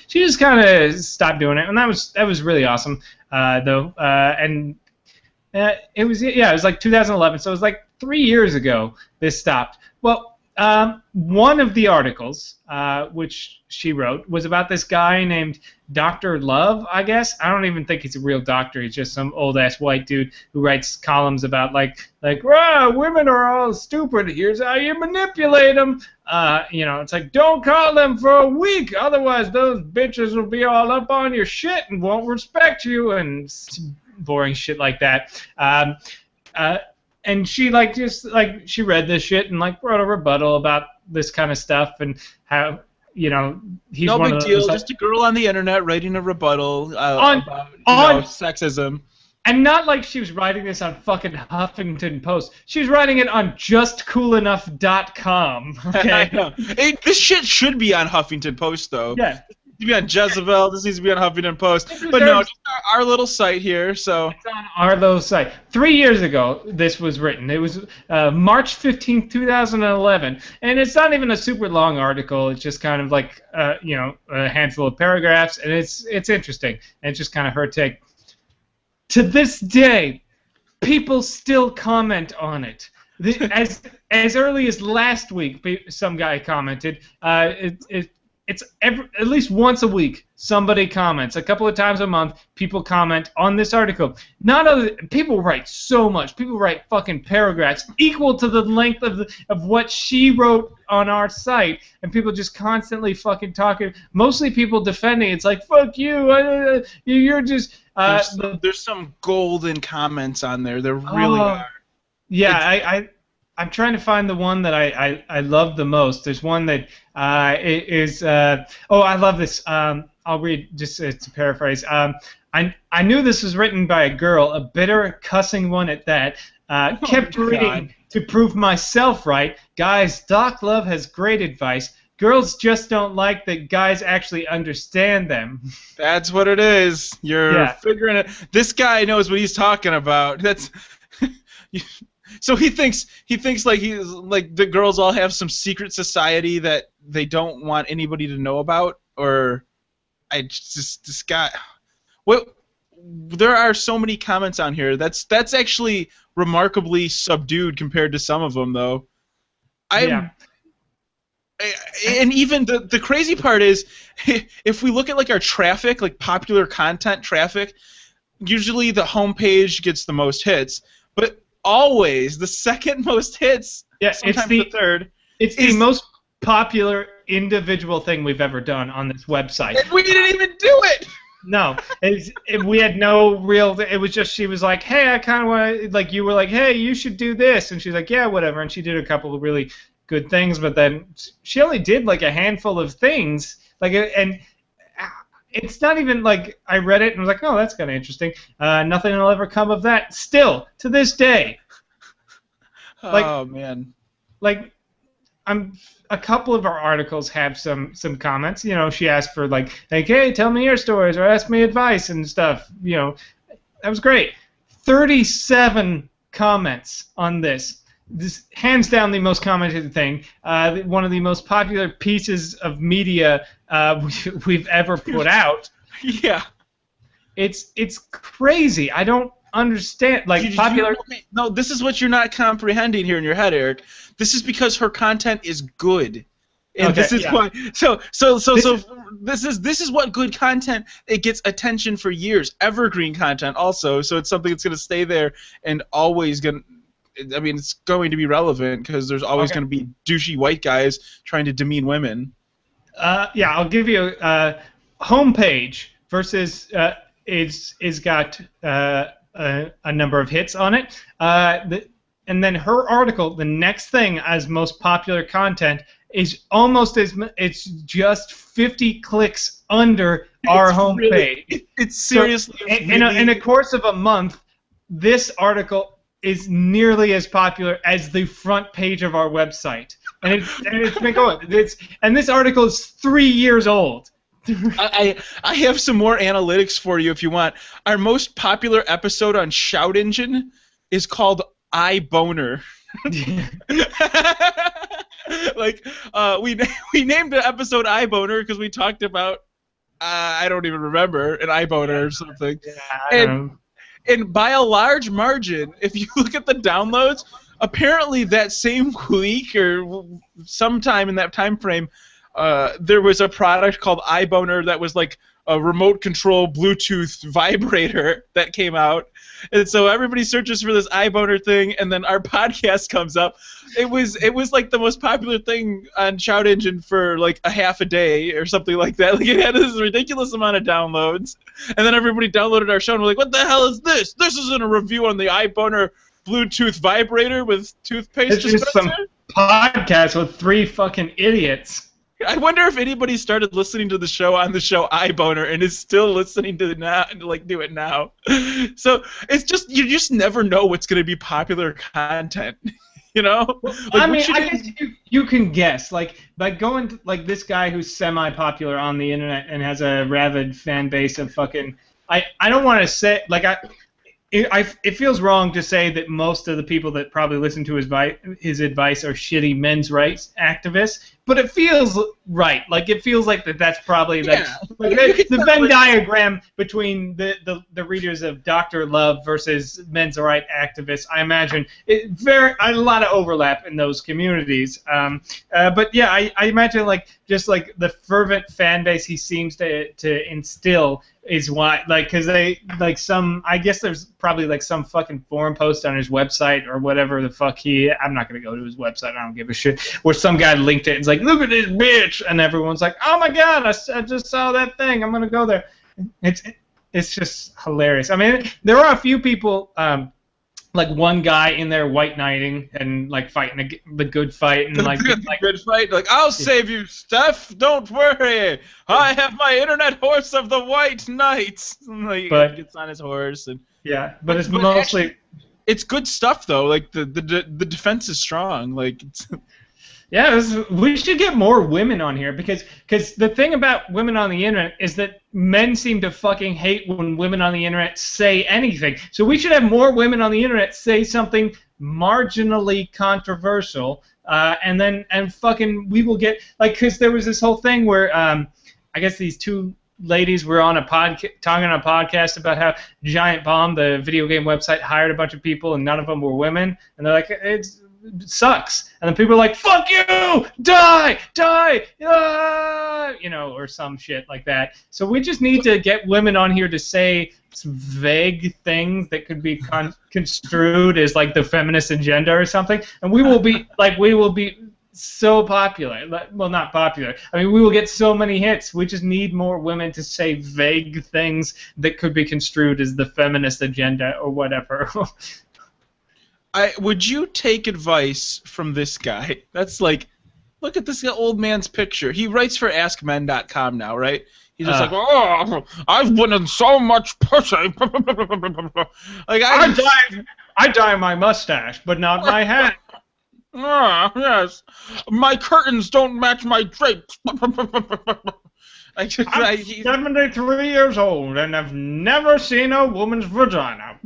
[SPEAKER 2] just kind of stopped doing it, and that was really awesome though. And it was like 2011, so it was like 3 years ago this stopped. Well, one of the articles which she wrote was about this guy named Dr. Love, I guess. I don't even think he's a real doctor. He's just some old-ass white dude who writes columns about, like women are all stupid. Here's how you manipulate them. It's like, don't call them for a week. Otherwise, those bitches will be all up on your shit and won't respect you, and boring shit like that. And she she read this shit and like wrote a rebuttal about this kind of stuff and how he's
[SPEAKER 1] no
[SPEAKER 2] one
[SPEAKER 1] big
[SPEAKER 2] of
[SPEAKER 1] deal.
[SPEAKER 2] those,
[SPEAKER 1] Just a girl on the internet writing a rebuttal about sexism.
[SPEAKER 2] And not like she was writing this on fucking Huffington Post. She was writing it on JustCoolEnough.com. Okay.
[SPEAKER 1] Hey, this shit should be on Huffington Post though.
[SPEAKER 2] Yeah.
[SPEAKER 1] To be on Jezebel, this needs to be on Huffington Post. But no, just our little site here. So
[SPEAKER 2] it's on our little site. 3 years ago, this was written. It was March 15th, 2011, and it's not even a super long article. It's just kind of like a handful of paragraphs, and it's interesting. And it's just kind of her take. To this day, people still comment on it. As early as last week, some guy commented. It's at least once a week somebody comments. A couple of times a month, people comment on this article. People write so much. People write fucking paragraphs equal to the length of what she wrote on our site, and people just constantly fucking talking. Mostly people defending. It's like, fuck you. You're just.
[SPEAKER 1] There's some golden comments on there. There really are.
[SPEAKER 2] Yeah, I'm trying to find the one that I love the most. There's one that is I love this. I'll read just to paraphrase. I knew this was written by a girl, a bitter, cussing one at that. Kept reading to prove myself right. Guys, Doc Love has great advice. Girls just don't like that guys actually understand them.
[SPEAKER 1] That's what it is. You're figuring it. This guy knows what he's talking about. That's. So he thinks like the girls all have some secret society that they don't want anybody to know about, or this guy. Well, there are so many comments on here. That's actually remarkably subdued compared to some of them, though. And even the crazy part is, if we look at like our traffic, like popular content traffic, usually the homepage gets the most hits, but always the second most hits, sometimes the third.
[SPEAKER 2] It's the most popular individual thing we've ever done on this website.
[SPEAKER 1] And we didn't even do it!
[SPEAKER 2] No. We had no real... It was just, she was like, hey, I kind of want to... Like, you were like, hey, you should do this. And she's like, yeah, whatever. And she did a couple of really good things, but then she only did like a handful of things. And it's not even like I read it and was like, oh, that's kind of interesting. Nothing will ever come of that. Still, to this day.
[SPEAKER 1] Oh, man.
[SPEAKER 2] Like, a couple of our articles have some comments. You know, she asked for like, hey, tell me your stories or ask me advice and stuff. You know, that was great. 37 comments on this. This hands down the most commented thing. One of the most popular pieces of media we've ever put out.
[SPEAKER 1] Yeah.
[SPEAKER 2] It's crazy. I don't understand. Like popular.
[SPEAKER 1] No, this is what you're not comprehending here in your head, Eric. This is because her content is good. And this is why. This is what good content. It gets attention for years. Evergreen content also. So it's something that's going to stay there and always going. I mean, it's going to be relevant because there's always going to be douchey white guys trying to demean women.
[SPEAKER 2] Yeah, I'll give you a homepage versus is got a number of hits on it. And then her article, the next thing as most popular content, is almost as it's just 50 clicks under our homepage.
[SPEAKER 1] It's seriously.
[SPEAKER 2] So, in a course of a month, this article is nearly as popular as the front page of our website, and it's been going. And this article is 3 years old.
[SPEAKER 1] I have some more analytics for you if you want. Our most popular episode on Shout Engine is called iBoner. Like we named the episode iBoner because we talked about I don't even remember an iBoner or something.
[SPEAKER 2] Yeah,
[SPEAKER 1] and by a large margin, if you look at the downloads, apparently that same week or sometime in that time frame, there was a product called iBoner that was like a remote control Bluetooth vibrator that came out. And so everybody searches for this iBoner thing, and then our podcast comes up. It was like the most popular thing on Shout Engine for like a half a day or something like that. Like it had this ridiculous amount of downloads, and then everybody downloaded our show and we're like, "What the hell is this? This isn't a review on the iBoner Bluetooth vibrator with toothpaste dispenser."
[SPEAKER 2] It's just some podcast with 3 fucking idiots.
[SPEAKER 1] I wonder if anybody started listening to the show on the show iBoner and is still listening to it now, like do it now. So it's just you just never know what's going to be popular content, you know.
[SPEAKER 2] Like, I mean, I guess you can guess, like going to, like this guy who's semi-popular on the internet and has a rabid fan base of fucking. I don't want to say like it feels wrong to say that most of the people that probably listen to his advice are shitty men's rights activists, but it feels right. Like it feels like that's probably like the Venn diagram between the readers of Dr. Love versus men's rights activists. I imagine a lot of overlap in those communities. But yeah, I imagine like just like the fervent fan base he seems to instill is why, like, because they, like, I guess there's probably, like, some fucking forum post on his website or whatever the fuck I'm not going to go to his website, I don't give a shit, where some guy linked it and it's like, look at this bitch, and everyone's like, oh my god, I just saw that thing, I'm going to go there. It's just hilarious. I mean, there are a few people, like one guy in there white knighting and like fighting the good fight and like
[SPEAKER 1] the good fight. Like I'll save you, Steph. Don't worry. I have my internet horse of the white knights. Like, he gets on his horse and
[SPEAKER 2] but it's mostly.
[SPEAKER 1] Actually, it's good stuff though. Like the defense is strong. Like.
[SPEAKER 2] Yeah, we should get more women on here because the thing about women on the internet is that men seem to fucking hate when women on the internet say anything. So we should have more women on the internet say something marginally controversial, and fucking we will get like because there was this whole thing where I guess these 2 ladies were on talking on a podcast about how Giant Bomb, the video game website, hired a bunch of people and none of them were women, and they're like it sucks, and then people are like, fuck you, die, you know, or some shit like that. So we just need to get women on here to say some vague things that could be construed as like the feminist agenda or something, and we will be so popular. Well, not popular. I mean, we will get so many hits. We just need more women to say vague things that could be construed as the feminist agenda or whatever.
[SPEAKER 1] Would you take advice from this guy? That's like, look at this old man's picture. He writes for AskMen.com now, right? He's just like, oh, I've been in so much pussy. Like
[SPEAKER 2] I dye my mustache, but not my hat.
[SPEAKER 1] Ah, yes. My curtains don't match my drapes.
[SPEAKER 2] I'm 73 years old and I've never seen a woman's vagina.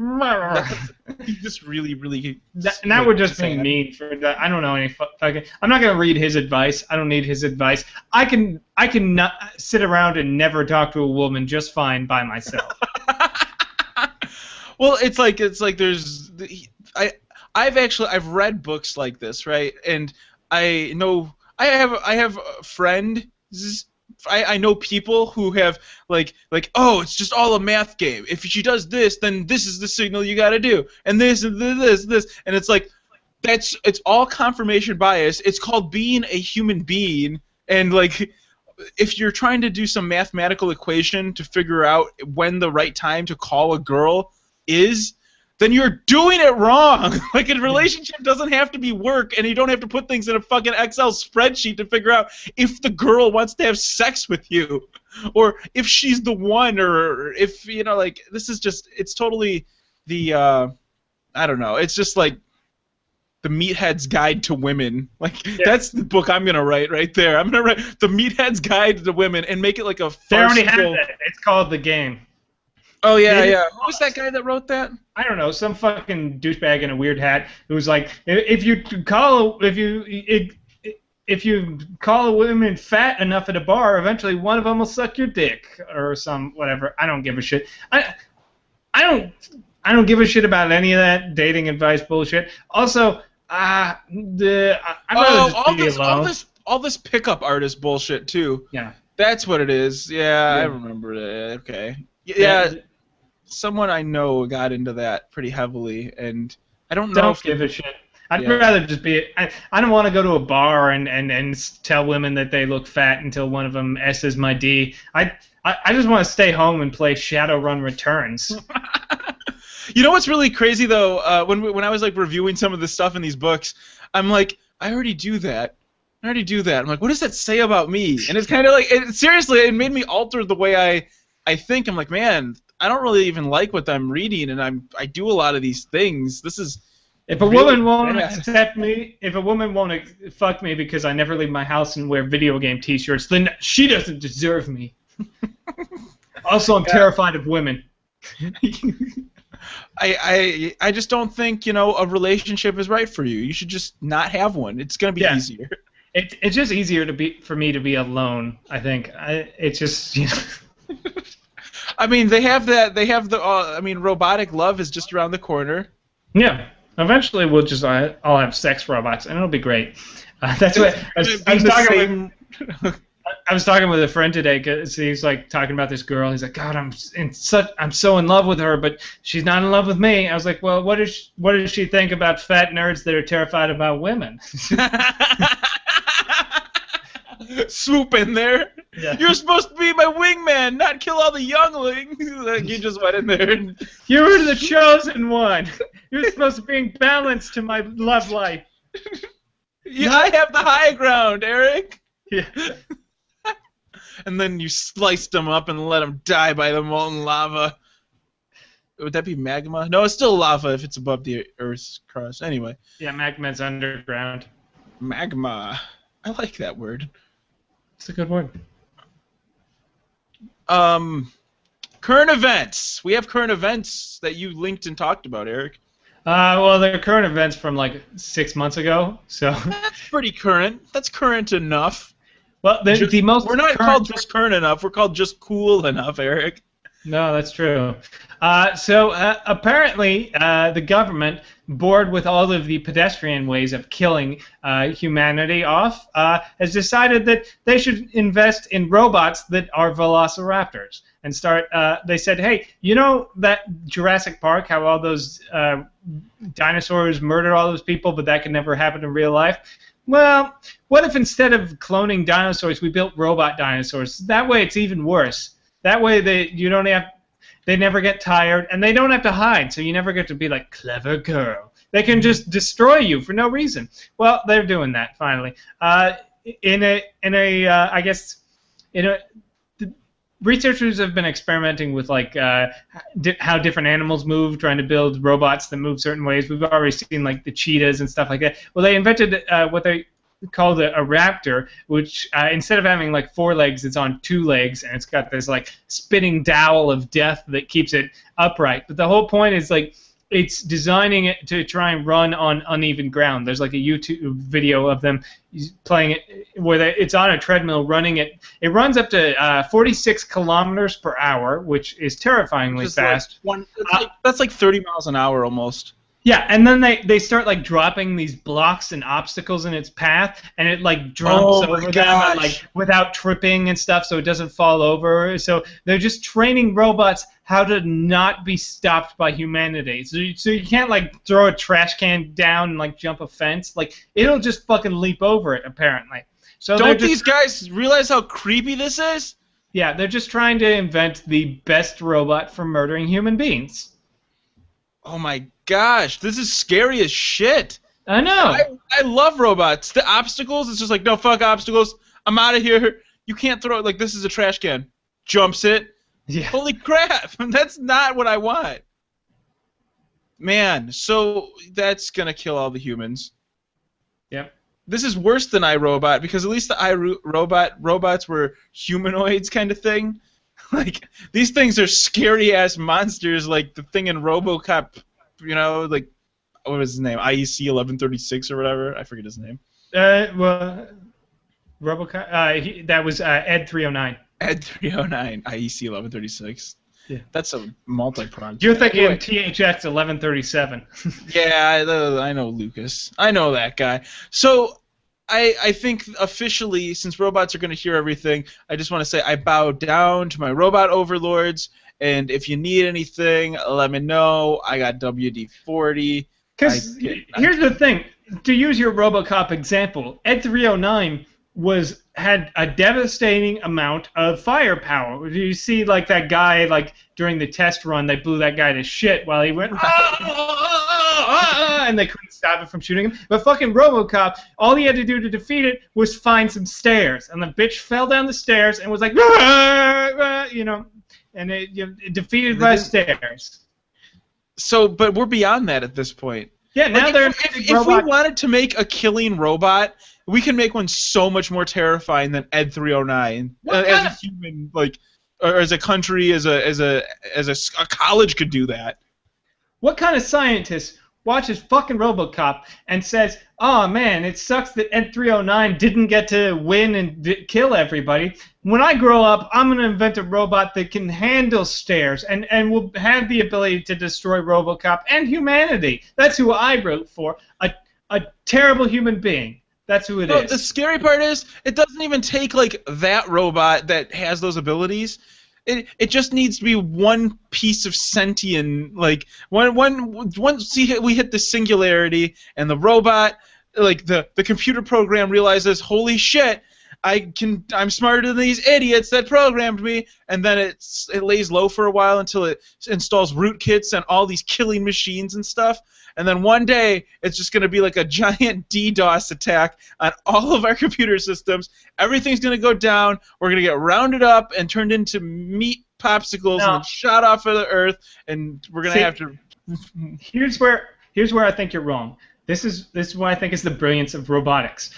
[SPEAKER 1] He just really.
[SPEAKER 2] That would just be mean for that. I don't know any. I'm not gonna read his advice. I don't need his advice. I can not sit around and never talk to a woman just fine by myself.
[SPEAKER 1] Well, it's like there's I've read books like this, right? And I know I have friends. I know people who have like oh, it's just all a math game. If she does this, then this is the signal you got to do, and this and this, and it's like it's all confirmation bias. It's called being a human being, and like if you're trying to do some mathematical equation to figure out when the right time to call a girl is, then you're doing it wrong. Like, a relationship doesn't have to be work, and you don't have to put things in a fucking Excel spreadsheet to figure out if the girl wants to have sex with you, or if she's the one, or if, you know, like, this is just, it's totally the, I don't know, it's just like the Meathead's Guide to Women. Like, that's the book I'm going to write right there. I'm going to write The Meathead's Guide to Women and make it like a farcical...
[SPEAKER 2] They already have that. It's called The Game.
[SPEAKER 1] Oh, yeah. Who was that guy that wrote that?
[SPEAKER 2] I don't know, some fucking douchebag in a weird hat who was like, if you call a woman fat enough at a bar, eventually one of them will suck your dick or some whatever. I don't give a shit. I don't give a shit about any of that dating advice bullshit. Also, I'd rather just be alone.
[SPEAKER 1] All this pickup artist bullshit too.
[SPEAKER 2] Yeah.
[SPEAKER 1] That's what it is. Yeah. I remember it. Okay. Yeah. Someone I know got into that pretty heavily, and I don't know.
[SPEAKER 2] Don't give a shit. I'd rather just be. I don't want to go to a bar and tell women that they look fat until one of them S's my D. I just want to stay home and play Shadowrun Returns.
[SPEAKER 1] You know what's really crazy though? When I was like reviewing some of the stuff in these books, I'm like, I already do that. I'm like, what does that say about me? And it's kind of like, seriously, it made me alter the way I think. I'm like, man, I don't really even like what I'm reading, and I do a lot of these things. This is
[SPEAKER 2] if a woman won't accept me, if a woman won't fuck me because I never leave my house and wear video game T-shirts, then she doesn't deserve me. Also, I'm terrified of women.
[SPEAKER 1] I just don't think, you know, a relationship is right for you. You should just not have one. It's gonna be easier.
[SPEAKER 2] It's just easier for me to be alone. I think it's just, you know.
[SPEAKER 1] I mean, they have the. I mean, robotic love is just around the corner.
[SPEAKER 2] Yeah. Eventually, I'll have sex robots, and it'll be great. That's what I was talking with a friend today, because he's like talking about this girl. He's like, God, I'm so in love with her, but she's not in love with me. I was like, well, what does she think about fat nerds that are terrified about women?
[SPEAKER 1] Swoop in there. Yeah. You're supposed to be my wingman, not kill all the younglings. Like, you just went in there.
[SPEAKER 2] You were the chosen one. You're supposed to bring balance to my love life.
[SPEAKER 1] Yeah, I have the high ground, Eric.
[SPEAKER 2] Yeah.
[SPEAKER 1] And then you sliced them up and let them die by the molten lava. Would that be magma? No, it's still lava if it's above the Earth's crust. Anyway.
[SPEAKER 2] Yeah, magma's underground.
[SPEAKER 1] Magma. I like that word.
[SPEAKER 2] It's a good word.
[SPEAKER 1] Current events. We have current events that you linked and talked about, Eric.
[SPEAKER 2] Well, they're current events from like 6 months ago, so.
[SPEAKER 1] That's pretty current. That's current enough.
[SPEAKER 2] Well, the most.
[SPEAKER 1] We're not called just current enough. We're called just cool enough, Eric.
[SPEAKER 2] No, that's true. Apparently, the government, bored with all of the pedestrian ways of killing humanity off, has decided that they should invest in robots that are velociraptors and start. They said, hey, you know that Jurassic Park, how all those dinosaurs murdered all those people, but that could never happen in real life? Well, what if instead of cloning dinosaurs, we built robot dinosaurs? That way, it's even worse. That way, they never get tired, and they don't have to hide, so you never get to be like, clever girl. They can just destroy you for no reason. Well, they're doing that the researchers have been experimenting with like how different animals move, trying to build robots that move certain ways. We've already seen like the cheetahs and stuff like that. Well, they invented what they called a raptor, which instead of having like 4 legs, it's on 2 legs, and it's got this like spinning dowel of death that keeps it upright. But the whole point is like it's designing it to try and run on uneven ground. There's like a YouTube video of them playing it where it's on a treadmill running it. It runs up to 46 kilometers per hour, which is terrifyingly fast.
[SPEAKER 1] That's like 30 miles an hour almost.
[SPEAKER 2] Yeah, and then they start like dropping these blocks and obstacles in its path, and it like jumps over them and, like without tripping and stuff, so it doesn't fall over. So they're just training robots how to not be stopped by humanity. So you can't like throw a trash can down and like jump a fence. Like it'll just fucking leap over it apparently. So
[SPEAKER 1] don't these guys realize how creepy this is?
[SPEAKER 2] Yeah, they're just trying to invent the best robot for murdering human beings.
[SPEAKER 1] Oh my gosh, this is scary as shit.
[SPEAKER 2] I know.
[SPEAKER 1] I love robots. The obstacles, it's just like, no, fuck obstacles. I'm out of here. You can't throw it. Like, this is a trash can. Jumps it.
[SPEAKER 2] Yeah.
[SPEAKER 1] Holy crap. That's not what I want. Man, so that's going to kill all the humans.
[SPEAKER 2] Yep.
[SPEAKER 1] This is worse than iRobot, because at least the robots were humanoids kind of thing. Like, these things are scary-ass monsters, like the thing in RoboCop, you know, like, what was his name? IEC 1136 or whatever? I forget his name.
[SPEAKER 2] Well, RoboCop, that was Ed 309.
[SPEAKER 1] Ed 309, IEC 1136. Yeah. That's a multi-pronged.
[SPEAKER 2] You're thinking THX 1137.
[SPEAKER 1] Yeah, I know Lucas. I know that guy. So, I think officially, since robots are going to hear everything, I just want to say I bow down to my robot overlords, and if you need anything, let me know. I got WD-40.
[SPEAKER 2] Because here's the thing. To use your RoboCop example, Ed 309 had a devastating amount of firepower. You see, like, that guy, like, during the test run, they blew that guy to shit while he went... and they couldn't stop it from shooting him. But fucking RoboCop, all he had to do to defeat it was find some stairs, and the bitch fell down the stairs and was like, you know, and it defeated by stairs.
[SPEAKER 1] So, but we're beyond that at this point.
[SPEAKER 2] Yeah, now
[SPEAKER 1] if we wanted to make a killing robot, we can make one so much more terrifying than Ed 309 as a human, like, or as a country, as a college could do that.
[SPEAKER 2] What kind of scientist watches fucking RoboCop and says, "Oh man, it sucks that Ed 309 didn't get to win and kill everybody. When I grow up, I'm gonna invent a robot that can handle stairs and will have the ability to destroy RoboCop and humanity." That's who I wrote for. A terrible human being. That's who it is.
[SPEAKER 1] The scary part is, it doesn't even take like that robot that has those abilities. It just needs to be one piece of sentient, like once we hit the singularity and the robot, like the computer program realizes, holy shit, I'm smarter than these idiots that programmed me, and then it lays low for a while until it installs rootkits and all these killing machines and stuff. And then one day, it's just going to be like a giant DDoS attack on all of our computer systems. Everything's going to go down. We're going to get rounded up and turned into meat popsicles and shot off of the earth. And we're going to have to...
[SPEAKER 2] Here's where I think you're wrong. This is what I think is the brilliance of robotics.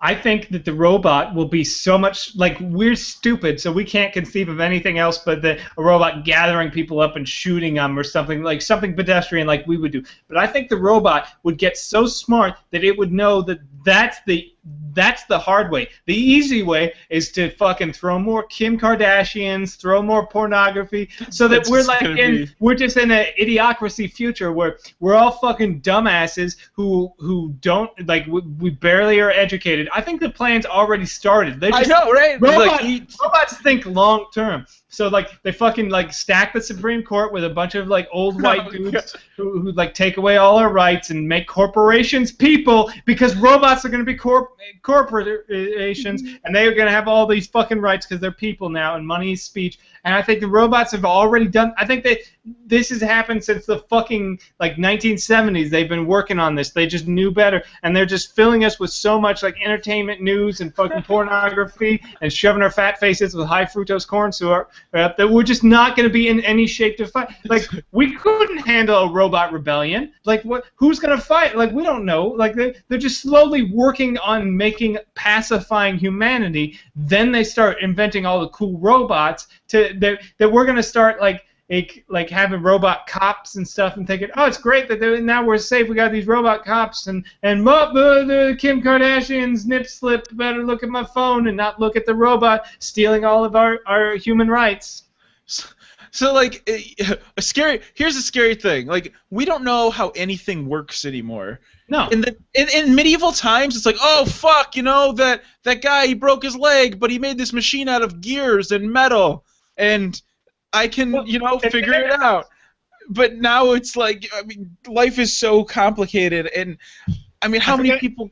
[SPEAKER 2] I think that the robot will be so much like we're stupid, so we can't conceive of anything else but a robot gathering people up and shooting them or something pedestrian like we would do. But I think the robot would get so smart that it would know that that's the hard way. The easy way is to fucking throw more Kim Kardashians, throw more pornography, so that we're just in an idiocracy future where we're all fucking dumbasses who don't, like, we barely are educated. I think the plan's already started.
[SPEAKER 1] I know, right?
[SPEAKER 2] Robots think long term. So like they fucking like stack the Supreme Court with a bunch of like old white dudes who like take away all our rights and make corporations people, because robots are going to be corporations and they are going to have all these fucking rights because they're people now and money is speech. And I think the robots have already done. I think this has happened since the fucking like 1970s. They've been working on this. They just knew better, and they're just filling us with so much like entertainment news and fucking pornography and shoving our fat faces with high fructose corn syrup that we're just not going to be in any shape to fight. Like we couldn't handle a robot rebellion. Like what? Who's going to fight? Like we don't know. Like they're just slowly working on pacifying humanity. Then they start inventing all the cool robots that we're going to start like having robot cops and stuff and thinking, oh, it's great that now we're safe. We got these robot cops and the Kim Kardashian's nip slip. Better look at my phone and not look at the robot stealing all of our human rights.
[SPEAKER 1] So like here's a scary thing. Like we don't know how anything works anymore.
[SPEAKER 2] No.
[SPEAKER 1] In medieval times, it's like, oh fuck, that guy, he broke his leg, but he made this machine out of gears and metal, and I can figure it out. But now it's like, I mean, life is so complicated, and I mean, how many people?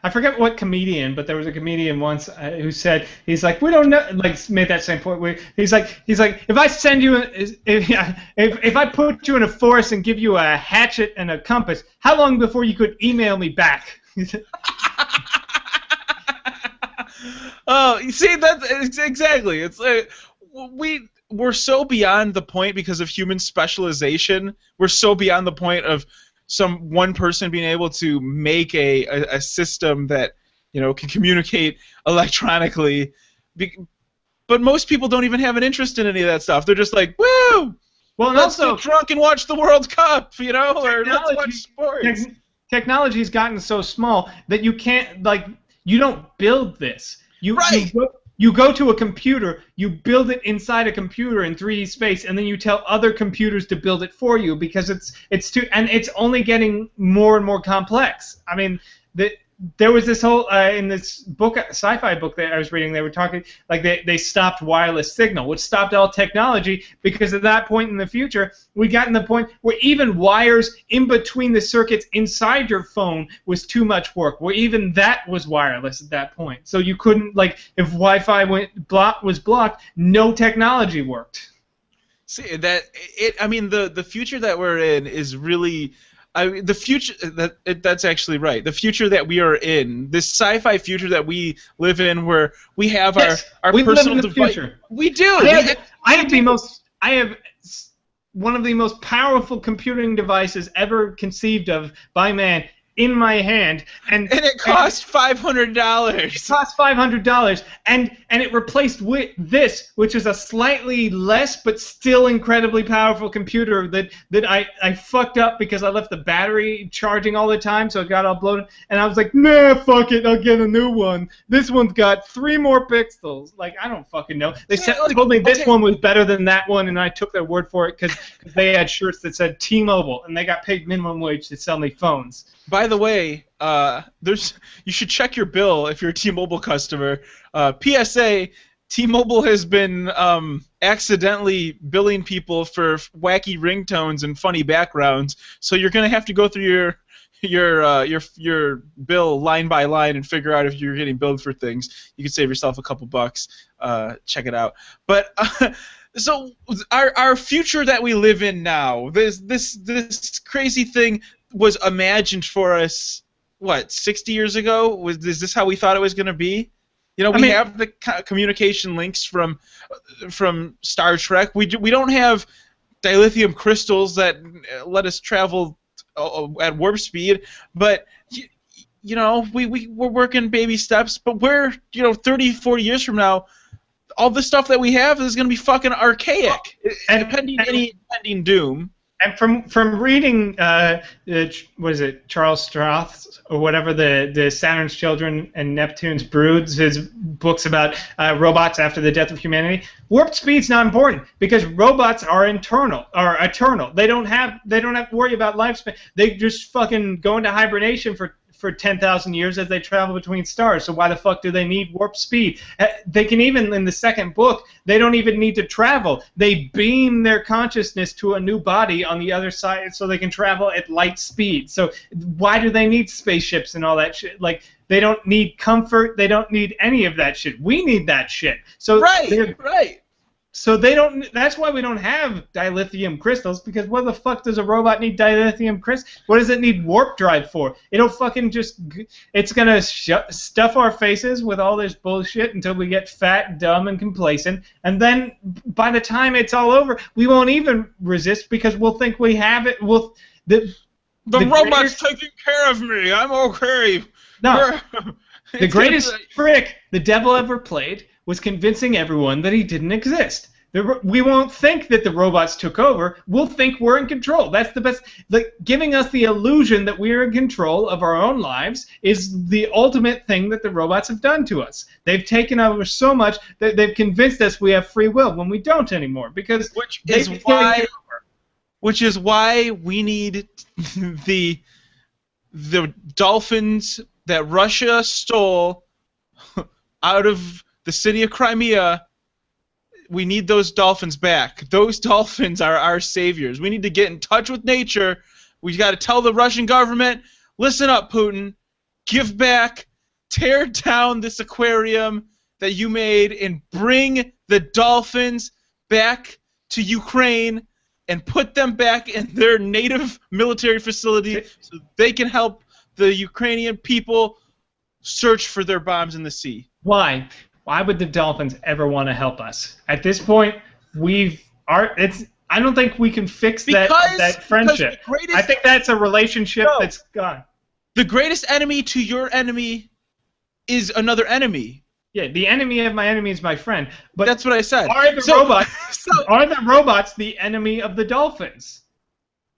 [SPEAKER 2] I forget what comedian, but there was a comedian once who said, he's like, we don't know, like made that same point where he's like, if I send you, if I put you in a forest and give you a hatchet and a compass, how long before you could email me back?
[SPEAKER 1] Oh, you see, that's exactly. It's like we're so beyond the point because of human specialization. We're so beyond the point of one person being able to make a system that can communicate electronically, but most people don't even have an interest in any of that stuff. They're just like, woo! Well, let's get drunk and watch the World Cup, or let's watch sports.
[SPEAKER 2] Technology's gotten so small that you can't you don't build this.
[SPEAKER 1] Right.
[SPEAKER 2] You go to a computer, you build it inside a computer in 3D space, and then you tell other computers to build it for you because it's only getting more and more complex. I mean, there was this whole in this book, sci-fi book that I was reading, they were talking like they stopped wireless signal, which stopped all technology, because at that point in the future we got to the point where even wires in between the circuits inside your phone was too much work, where even that was wireless at that point. So you couldn't, like, if Wi-Fi was blocked, no technology worked.
[SPEAKER 1] See I mean the future that we're in is really. The future that's actually right. The future that we are in, this sci-fi future that we live in, where we have our personal device. We do.
[SPEAKER 2] I have one of the most powerful computing devices ever conceived of by man in my hand, and
[SPEAKER 1] it cost $500.
[SPEAKER 2] It cost $500, and it replaced this, which is a slightly less but still incredibly powerful computer that I fucked up because I left the battery charging all the time, so it got all bloated. And I was like, nah, fuck it, I'll get a new one. This one's got 3 more pixels. Like, I don't fucking know. They told me this one was better than that one, and I took their word for it because they had shirts that said T-Mobile, and they got paid minimum wage to sell me phones.
[SPEAKER 1] By the way, you should check your bill if you're a T-Mobile customer. PSA, T-Mobile has been accidentally billing people for wacky ringtones and funny backgrounds, so you're going to have to go through your bill line by line and figure out if you're getting billed for things. You could save yourself a couple bucks. Check it out. But so our future that we live in now, this crazy thing was imagined for us, what, 60 years ago? Is this how we thought it was going to be? We have the communication links from Star Trek. We don't have dilithium crystals that let us travel at warp speed, but we're working baby steps. But we're 30, 40 years from now, all the stuff that we have is going to be fucking archaic, and pending any impending doom.
[SPEAKER 2] And from reading, what is it, Charles Stross or whatever, the Saturn's Children and Neptune's Broods, his books about robots after the death of humanity, warp speed's not important because robots are eternal. They don't have to worry about lifespan. They just fucking go into hibernation for for 10,000 years as they travel between stars. So why the fuck do they need warp speed? They can even, in the second book, they don't even need to travel. They beam their consciousness to a new body on the other side so they can travel at light speed. So why do they need spaceships and all that shit? Like, they don't need comfort. They don't need any of that shit. We need that shit. So
[SPEAKER 1] right.
[SPEAKER 2] So they don't. That's why we don't have dilithium crystals. Because what the fuck does a robot need dilithium crystals? What does it need warp drive for? It'll fucking just. It's gonna stuff our faces with all this bullshit until we get fat, dumb, and complacent. And then by the time it's all over, we won't even resist because we'll think we have it. The
[SPEAKER 1] robot's taking care of me. I'm okay.
[SPEAKER 2] No. The greatest trick the devil ever played was convincing everyone that he didn't exist. We won't think that the robots took over. We'll think we're in control. That's the best. Like, giving us the illusion that we're in control of our own lives is the ultimate thing that the robots have done to us. They've taken over so much that they've convinced us we have free will when we don't anymore.
[SPEAKER 1] Which is why we need the dolphins that Russia stole out of the city of Crimea. We need those dolphins back. Those dolphins are our saviors. We need to get in touch with nature. We got to tell the Russian government, listen up, Putin, give back, tear down this aquarium that you made, and bring the dolphins back to Ukraine and put them back in their native military facility so they can help the Ukrainian people search for their bombs in the sea.
[SPEAKER 2] Why? Why would the dolphins ever want to help us? At this point, I don't think we can fix that friendship. I think that's a relationship that's gone.
[SPEAKER 1] The greatest enemy to your enemy is another enemy.
[SPEAKER 2] Yeah, the enemy of my enemy is my friend. But
[SPEAKER 1] that's what I said.
[SPEAKER 2] Are the robots the enemy of the dolphins?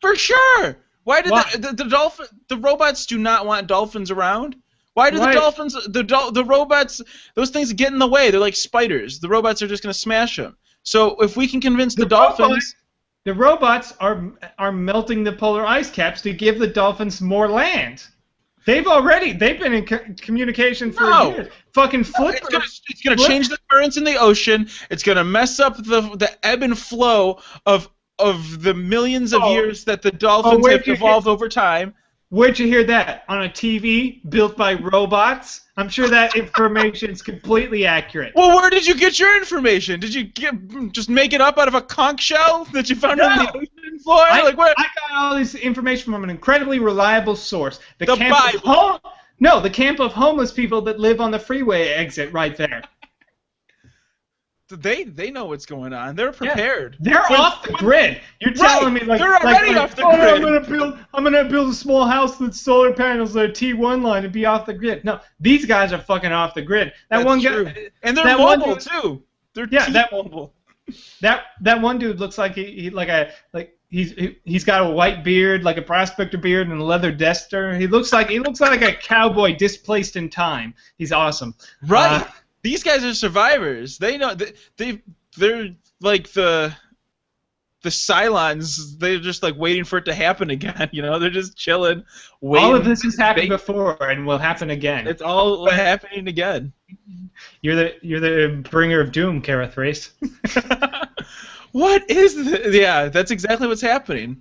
[SPEAKER 1] For sure. Why did the robots do not want dolphins around? Why do the dolphins, the robots, those things get in the way? They're like spiders. The robots are just going to smash them. So if we can convince the dolphins...
[SPEAKER 2] The robots are melting the polar ice caps to give the dolphins more land. They've been in communication for years. Fucking flip.
[SPEAKER 1] It's gonna change the currents in the ocean. It's gonna mess up the ebb and flow of the millions of years that the dolphins have evolved over time.
[SPEAKER 2] Where'd you hear that? On a TV built by robots? I'm sure that information's completely accurate.
[SPEAKER 1] Well, where did you get your information? Did you just make it up out of a conch shell that you found on the ocean floor?
[SPEAKER 2] I got all this information from an incredibly reliable source. The camp of homeless people that live on the freeway exit right there.
[SPEAKER 1] They know what's going on. They're prepared.
[SPEAKER 2] Yeah. They're off the grid. You're telling me
[SPEAKER 1] they're already off the grid.
[SPEAKER 2] I'm gonna build a small house with solar panels and a T1 line and be off the grid. No, these guys are fucking off the grid.
[SPEAKER 1] That's true. And they're mobile too. They're mobile.
[SPEAKER 2] That one dude looks like he's got a white beard, like a prospector beard, and a leather duster. He looks like a cowboy displaced in time. He's awesome.
[SPEAKER 1] Right. These guys are survivors. They know they're like the Cylons. They're just like waiting for it to happen again. You know, they're just chilling, waiting.
[SPEAKER 2] All of this has happened before and will happen again.
[SPEAKER 1] It's all happening again.
[SPEAKER 2] You're the bringer of doom, Kareth Race.
[SPEAKER 1] What is this? Yeah, that's exactly what's happening.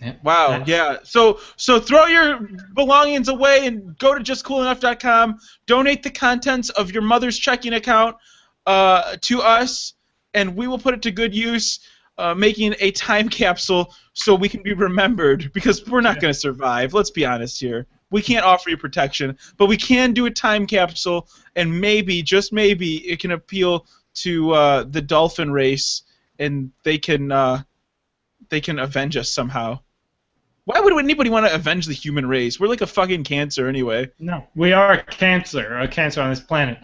[SPEAKER 2] Yeah.
[SPEAKER 1] Wow, yeah. So throw your belongings away and go to justcoolenough.com. Donate the contents of your mother's checking account to us, and we will put it to good use, making a time capsule so we can be remembered, because we're not going to survive. Let's be honest here. We can't offer you protection, but we can do a time capsule, and maybe, just maybe, it can appeal to the dolphin race, and they can avenge us somehow. Why would anybody want to avenge the human race? We're like a fucking cancer anyway.
[SPEAKER 2] No, we are a cancer on this planet.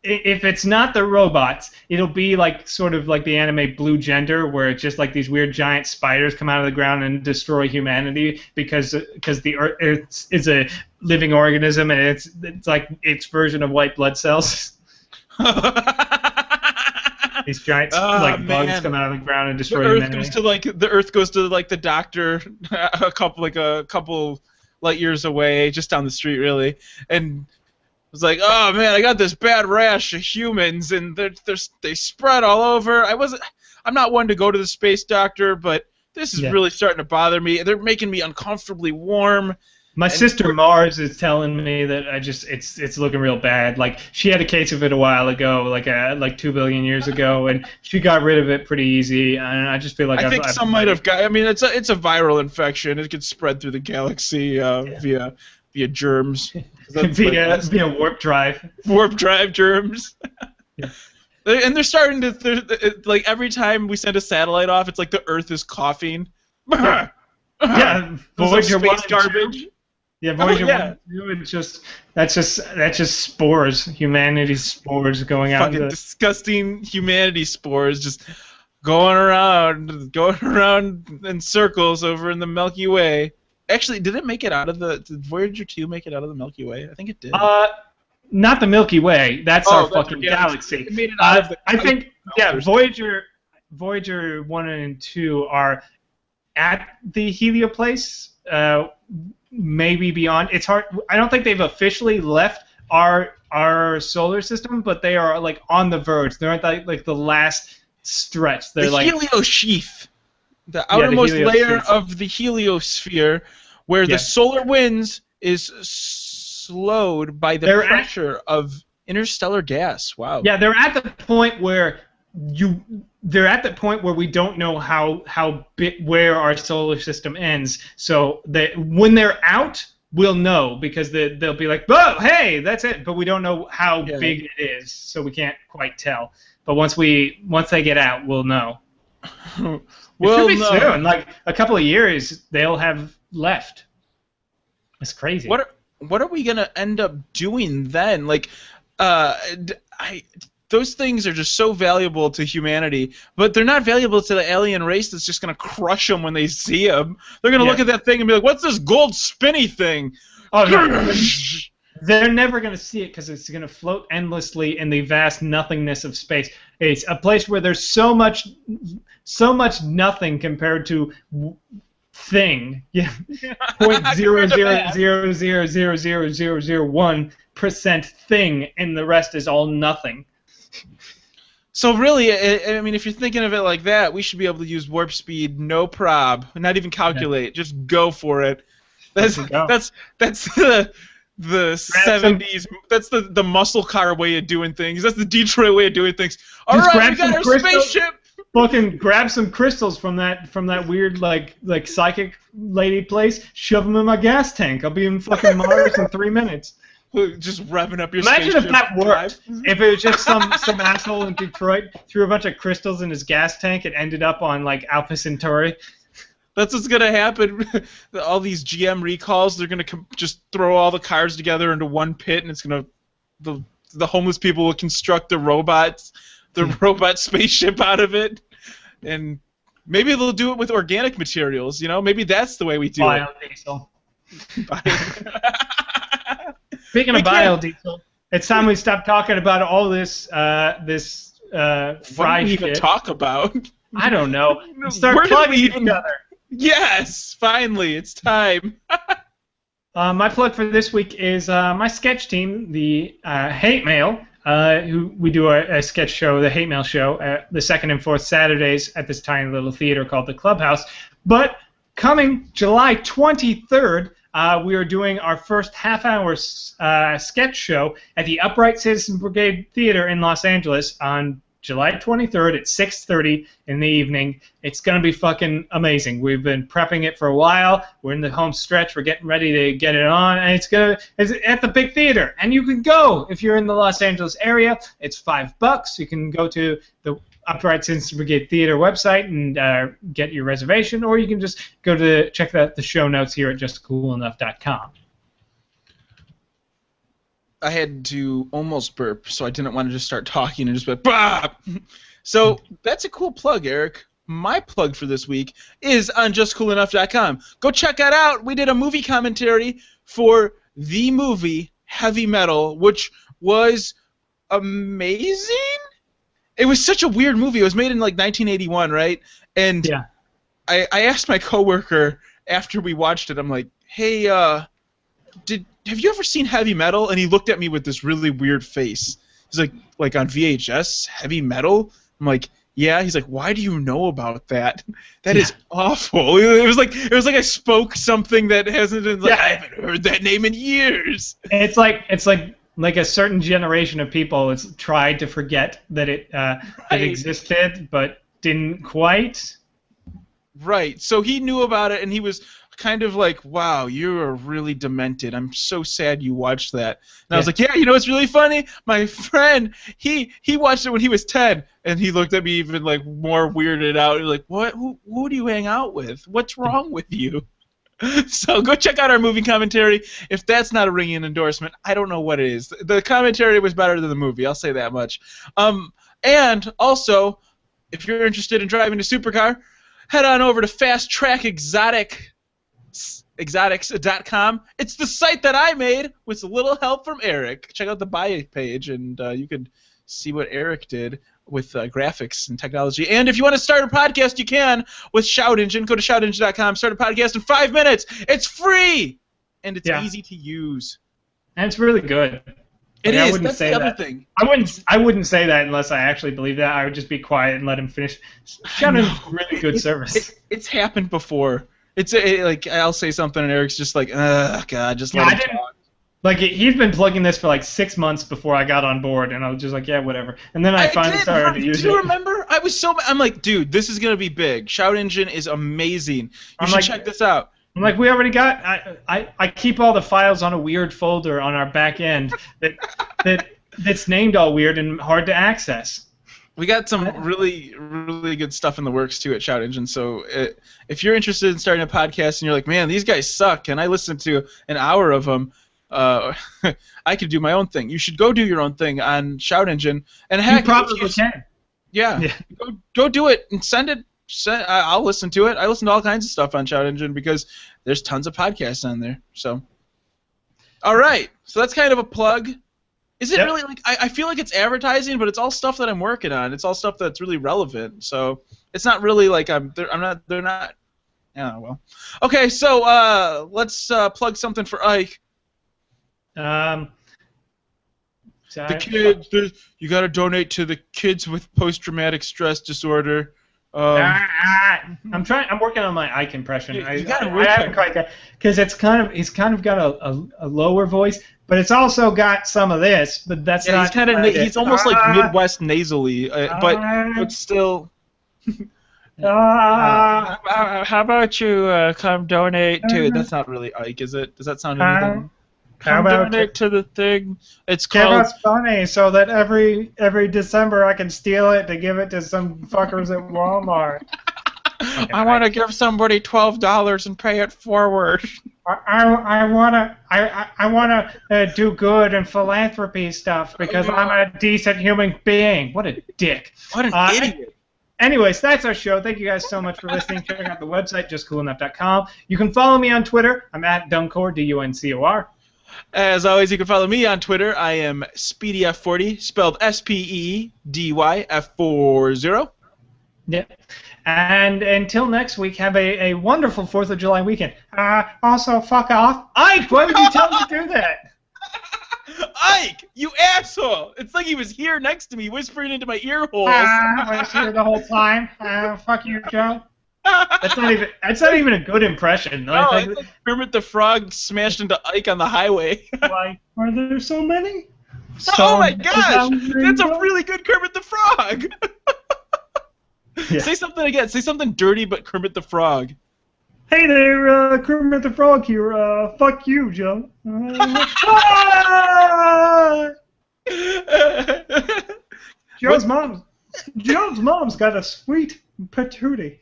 [SPEAKER 2] If it's not the robots, it'll be like sort of like the anime Blue Gender, where it's just like these weird giant spiders come out of the ground and destroy humanity because the Earth is a living organism and it's like its version of white blood cells. These giant bugs come out of the ground and destroy humanity.
[SPEAKER 1] The Earth goes to the doctor a couple light years away, just down the street, really. And I was like, oh man, I got this bad rash of humans, and they spread all over. I'm not one to go to the space doctor, but this is really starting to bother me. They're making me uncomfortably warm.
[SPEAKER 2] My sister Mars is telling me that it's looking real bad. Like, she had a case of it a while ago, like 2 billion years ago, and she got rid of it pretty easy. And I just feel like
[SPEAKER 1] I think some might have got. I mean, it's a viral infection. It gets spread through the galaxy via germs.
[SPEAKER 2] via warp drive.
[SPEAKER 1] Warp drive germs.
[SPEAKER 2] Yeah.
[SPEAKER 1] And they're starting to like every time we send a satellite off, it's like the Earth is coughing.
[SPEAKER 2] Yeah,
[SPEAKER 1] Voyager space garbage.
[SPEAKER 2] Yeah, Voyager 1 and 2, that's just spores, humanity's spores going out.
[SPEAKER 1] Fucking disgusting humanity spores just going around in circles over in the Milky Way. Actually, did Voyager 2 make it out of the Milky Way? I think it did.
[SPEAKER 2] Not the Milky Way. That's our fucking galaxy.
[SPEAKER 1] It made it out of the
[SPEAKER 2] I think Voyager 1 and 2 are at the helioplace. Maybe beyond. It's hard. I don't think they've officially left our solar system, but they are like on the verge. They're at like the last stretch. They're
[SPEAKER 1] the heliosheath, the outermost layer of the heliosphere, where the solar winds is slowed by the pressure of interstellar gas. Wow.
[SPEAKER 2] Yeah, they're at the point where we don't know where our solar system ends. So when they're out, we'll know, because they'll be like, "Oh, hey, that's it." But we don't know how big it is, so we can't quite tell. But once they get out, we'll know. It should be soon. Like a couple of years, they'll have left. It's crazy.
[SPEAKER 1] What are we gonna end up doing then? Like, those things are just so valuable to humanity, but they're not valuable to the alien race that's just going to crush them when they see them. They're going to look at that thing and be like, what's this gold spinny thing?
[SPEAKER 2] Oh, no. They're never going to see it because it's going to float endlessly in the vast nothingness of space. It's a place where there's so much nothing compared to thing. Yeah, 0.000000001% thing, and the rest is all nothing.
[SPEAKER 1] So really, I mean, if you're thinking of it like that, we should be able to use warp speed, no prob, not even calculate, just go for it. That's the 70s. That's the muscle car way of doing things. That's the Detroit way of doing things. All right, we got our spaceship.
[SPEAKER 2] Fucking grab some crystals from that weird like psychic lady place. Shove them in my gas tank. I'll be in fucking Mars in 3 minutes.
[SPEAKER 1] Just revving up your
[SPEAKER 2] Imagine
[SPEAKER 1] spaceship.
[SPEAKER 2] if that worked. If it was just some asshole in Detroit threw a bunch of crystals in his gas tank and ended up on like Alpha Centauri.
[SPEAKER 1] That's what's gonna happen. All these GM recalls, they're gonna just throw all the cars together into one pit, and it's gonna the homeless people will construct the robot spaceship out of it, and maybe they'll do it with organic materials. You know, maybe that's the way we do
[SPEAKER 2] biodiesel. Speaking of biodiesel, it's time we stop talking about all this fried
[SPEAKER 1] shit. What do we even talk about?
[SPEAKER 2] I don't know. Start plugging each other.
[SPEAKER 1] Yes, finally, it's time.
[SPEAKER 2] My plug for this week is my sketch team, the Hate Mail. Who we do a sketch show, the Hate Mail show, the second and fourth Saturdays at this tiny little theater called the Clubhouse. But coming July 23rd, we are doing our first half-hour sketch show at the Upright Citizens Brigade Theater in Los Angeles on July 23rd at 6:30 in the evening. It's going to be fucking amazing. We've been prepping it for a while. We're in the home stretch. We're getting ready to get it on, and it's at the big theater. And you can go if you're in the Los Angeles area. It's $5. You can go to the Upright Citizens Brigade Theater website and get your reservation, or you can just go to check out the show notes here at justcoolenough.com.
[SPEAKER 1] I had to almost burp, so I didn't want to just start talking and just be like, bah! So that's a cool plug, Eric. My plug for this week is on justcoolenough.com. Go check that out. We did a movie commentary for the movie Heavy Metal, which was amazing. It was such a weird movie. It was made in like 1981, right? And
[SPEAKER 2] yeah.
[SPEAKER 1] I asked my coworker after we watched it, I'm like, hey, have you ever seen Heavy Metal? And he looked at me with this really weird face. He's like on VHS, Heavy Metal? I'm like, yeah. He's like, why do you know about that? That is awful. It was like I spoke something that hasn't been like, I haven't heard that name in years.
[SPEAKER 2] It's like a certain generation of people has tried to forget that it existed, but didn't quite.
[SPEAKER 1] Right. So he knew about it, and he was kind of like, wow, you're really demented. I'm so sad you watched that. And I was like, yeah, you know what's really funny? My friend, he watched it when he was 10, and he looked at me even like more weirded out. He's like, what? Who do you hang out with? What's wrong with you? So go check out our movie commentary. If that's not a ringing endorsement, I don't know what it is. The commentary was better than the movie, I'll say that much. And also, if you're interested in driving a supercar, head on over to Fast Track Exotics.com. It's the site that I made with a little help from Eric. Check out the bio page, and you can see what Eric did with graphics and technology. And if you want to start a podcast, you can with Shout Engine. Go to shoutengine.com, start a podcast in 5 minutes. It's free, and it's easy to use.
[SPEAKER 2] And it's really good.
[SPEAKER 1] It is. That's the other thing.
[SPEAKER 2] I wouldn't say that unless I actually believe that. I would just be quiet and let him finish. Shout Engine's really good service.
[SPEAKER 1] It's happened before. Like I'll say something and Eric's just like, God, just let him talk.
[SPEAKER 2] Like he's been plugging this for like 6 months before I got on board, and I was just like, yeah, whatever. And then I finally started to use it.
[SPEAKER 1] Do you remember? I'm like, dude, this is gonna be big. Shout Engine is amazing. You should check this out.
[SPEAKER 2] I'm like, we already got. I keep all the files on a weird folder on our back end that's named all weird and hard to access.
[SPEAKER 1] We got some really, really good stuff in the works too at Shout Engine. So if you're interested in starting a podcast and you're like, man, these guys suck, and I listened to an hour of them, I could do my own thing. You should go do your own thing on Shout Engine. And heck,
[SPEAKER 2] you probably can.
[SPEAKER 1] Yeah. Go do it and send it. I'll listen to it. I listen to all kinds of stuff on Shout Engine because there's tons of podcasts on there. So, all right. So that's kind of a plug. Is it really like I feel like it's advertising, but it's all stuff that I'm working on. It's all stuff that's really relevant. So it's not really like they're not. Yeah. Well. Okay. So let's plug something for Ike.
[SPEAKER 2] The
[SPEAKER 1] kids. You got to donate to the kids with post-traumatic stress disorder.
[SPEAKER 2] I'm working on my Ike impression. I haven't quite got because he's kind of got a lower voice, but it's also got some of this. But that's not.
[SPEAKER 1] He's almost like Midwest nasally, but still. How about you come donate to? That's not really Ike, is it? Does that sound anything? How about donate to the thing? It's called.
[SPEAKER 2] Give us money so that every December I can steal it to give it to some fuckers at Walmart.
[SPEAKER 1] I want to give somebody $12 and pay it forward.
[SPEAKER 2] I wanna do good and philanthropy stuff because I'm a decent human being. What a dick.
[SPEAKER 1] What an idiot.
[SPEAKER 2] Anyways, that's our show. Thank you guys so much for listening. Check out the website, justcoolenough.com. You can follow me on Twitter. I'm at Duncor, DUNCOR.
[SPEAKER 1] As always, you can follow me on Twitter. I am SpeedyF40, spelled SPEEDYF40.
[SPEAKER 2] Yeah. And until next week, have a wonderful 4th of July weekend. Also, fuck off. Ike, why would you tell me to do that?
[SPEAKER 1] Ike, you asshole! It's like he was here next to me, whispering into my ear holes.
[SPEAKER 2] I was here the whole time. Fuck you, Joe. That's not even a good impression.
[SPEAKER 1] No, it's like Kermit the Frog smashed into Ike on the highway.
[SPEAKER 2] Why are there so many?
[SPEAKER 1] Oh my gosh! That's a really good Kermit the Frog! Yeah. Say something again. Say something dirty but Kermit the Frog.
[SPEAKER 2] Hey there, Kermit the Frog here. Fuck you, Joe. Joe's mom's got a sweet patootie.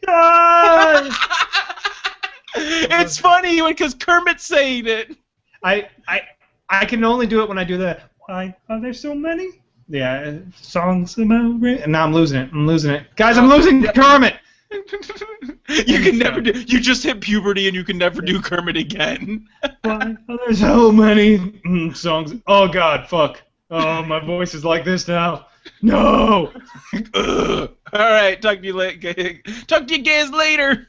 [SPEAKER 1] It's funny because Kermit's saying it.
[SPEAKER 2] I can only do it when I do the why are there so many? Yeah, songs about and now I'm losing it. Guys, I'm losing Kermit.
[SPEAKER 1] You can never do. You just hit puberty and you can never do Kermit again.
[SPEAKER 2] Why are there so many songs? Oh God, fuck. Oh, my voice is like this now. No.
[SPEAKER 1] All right, talk to you guys later.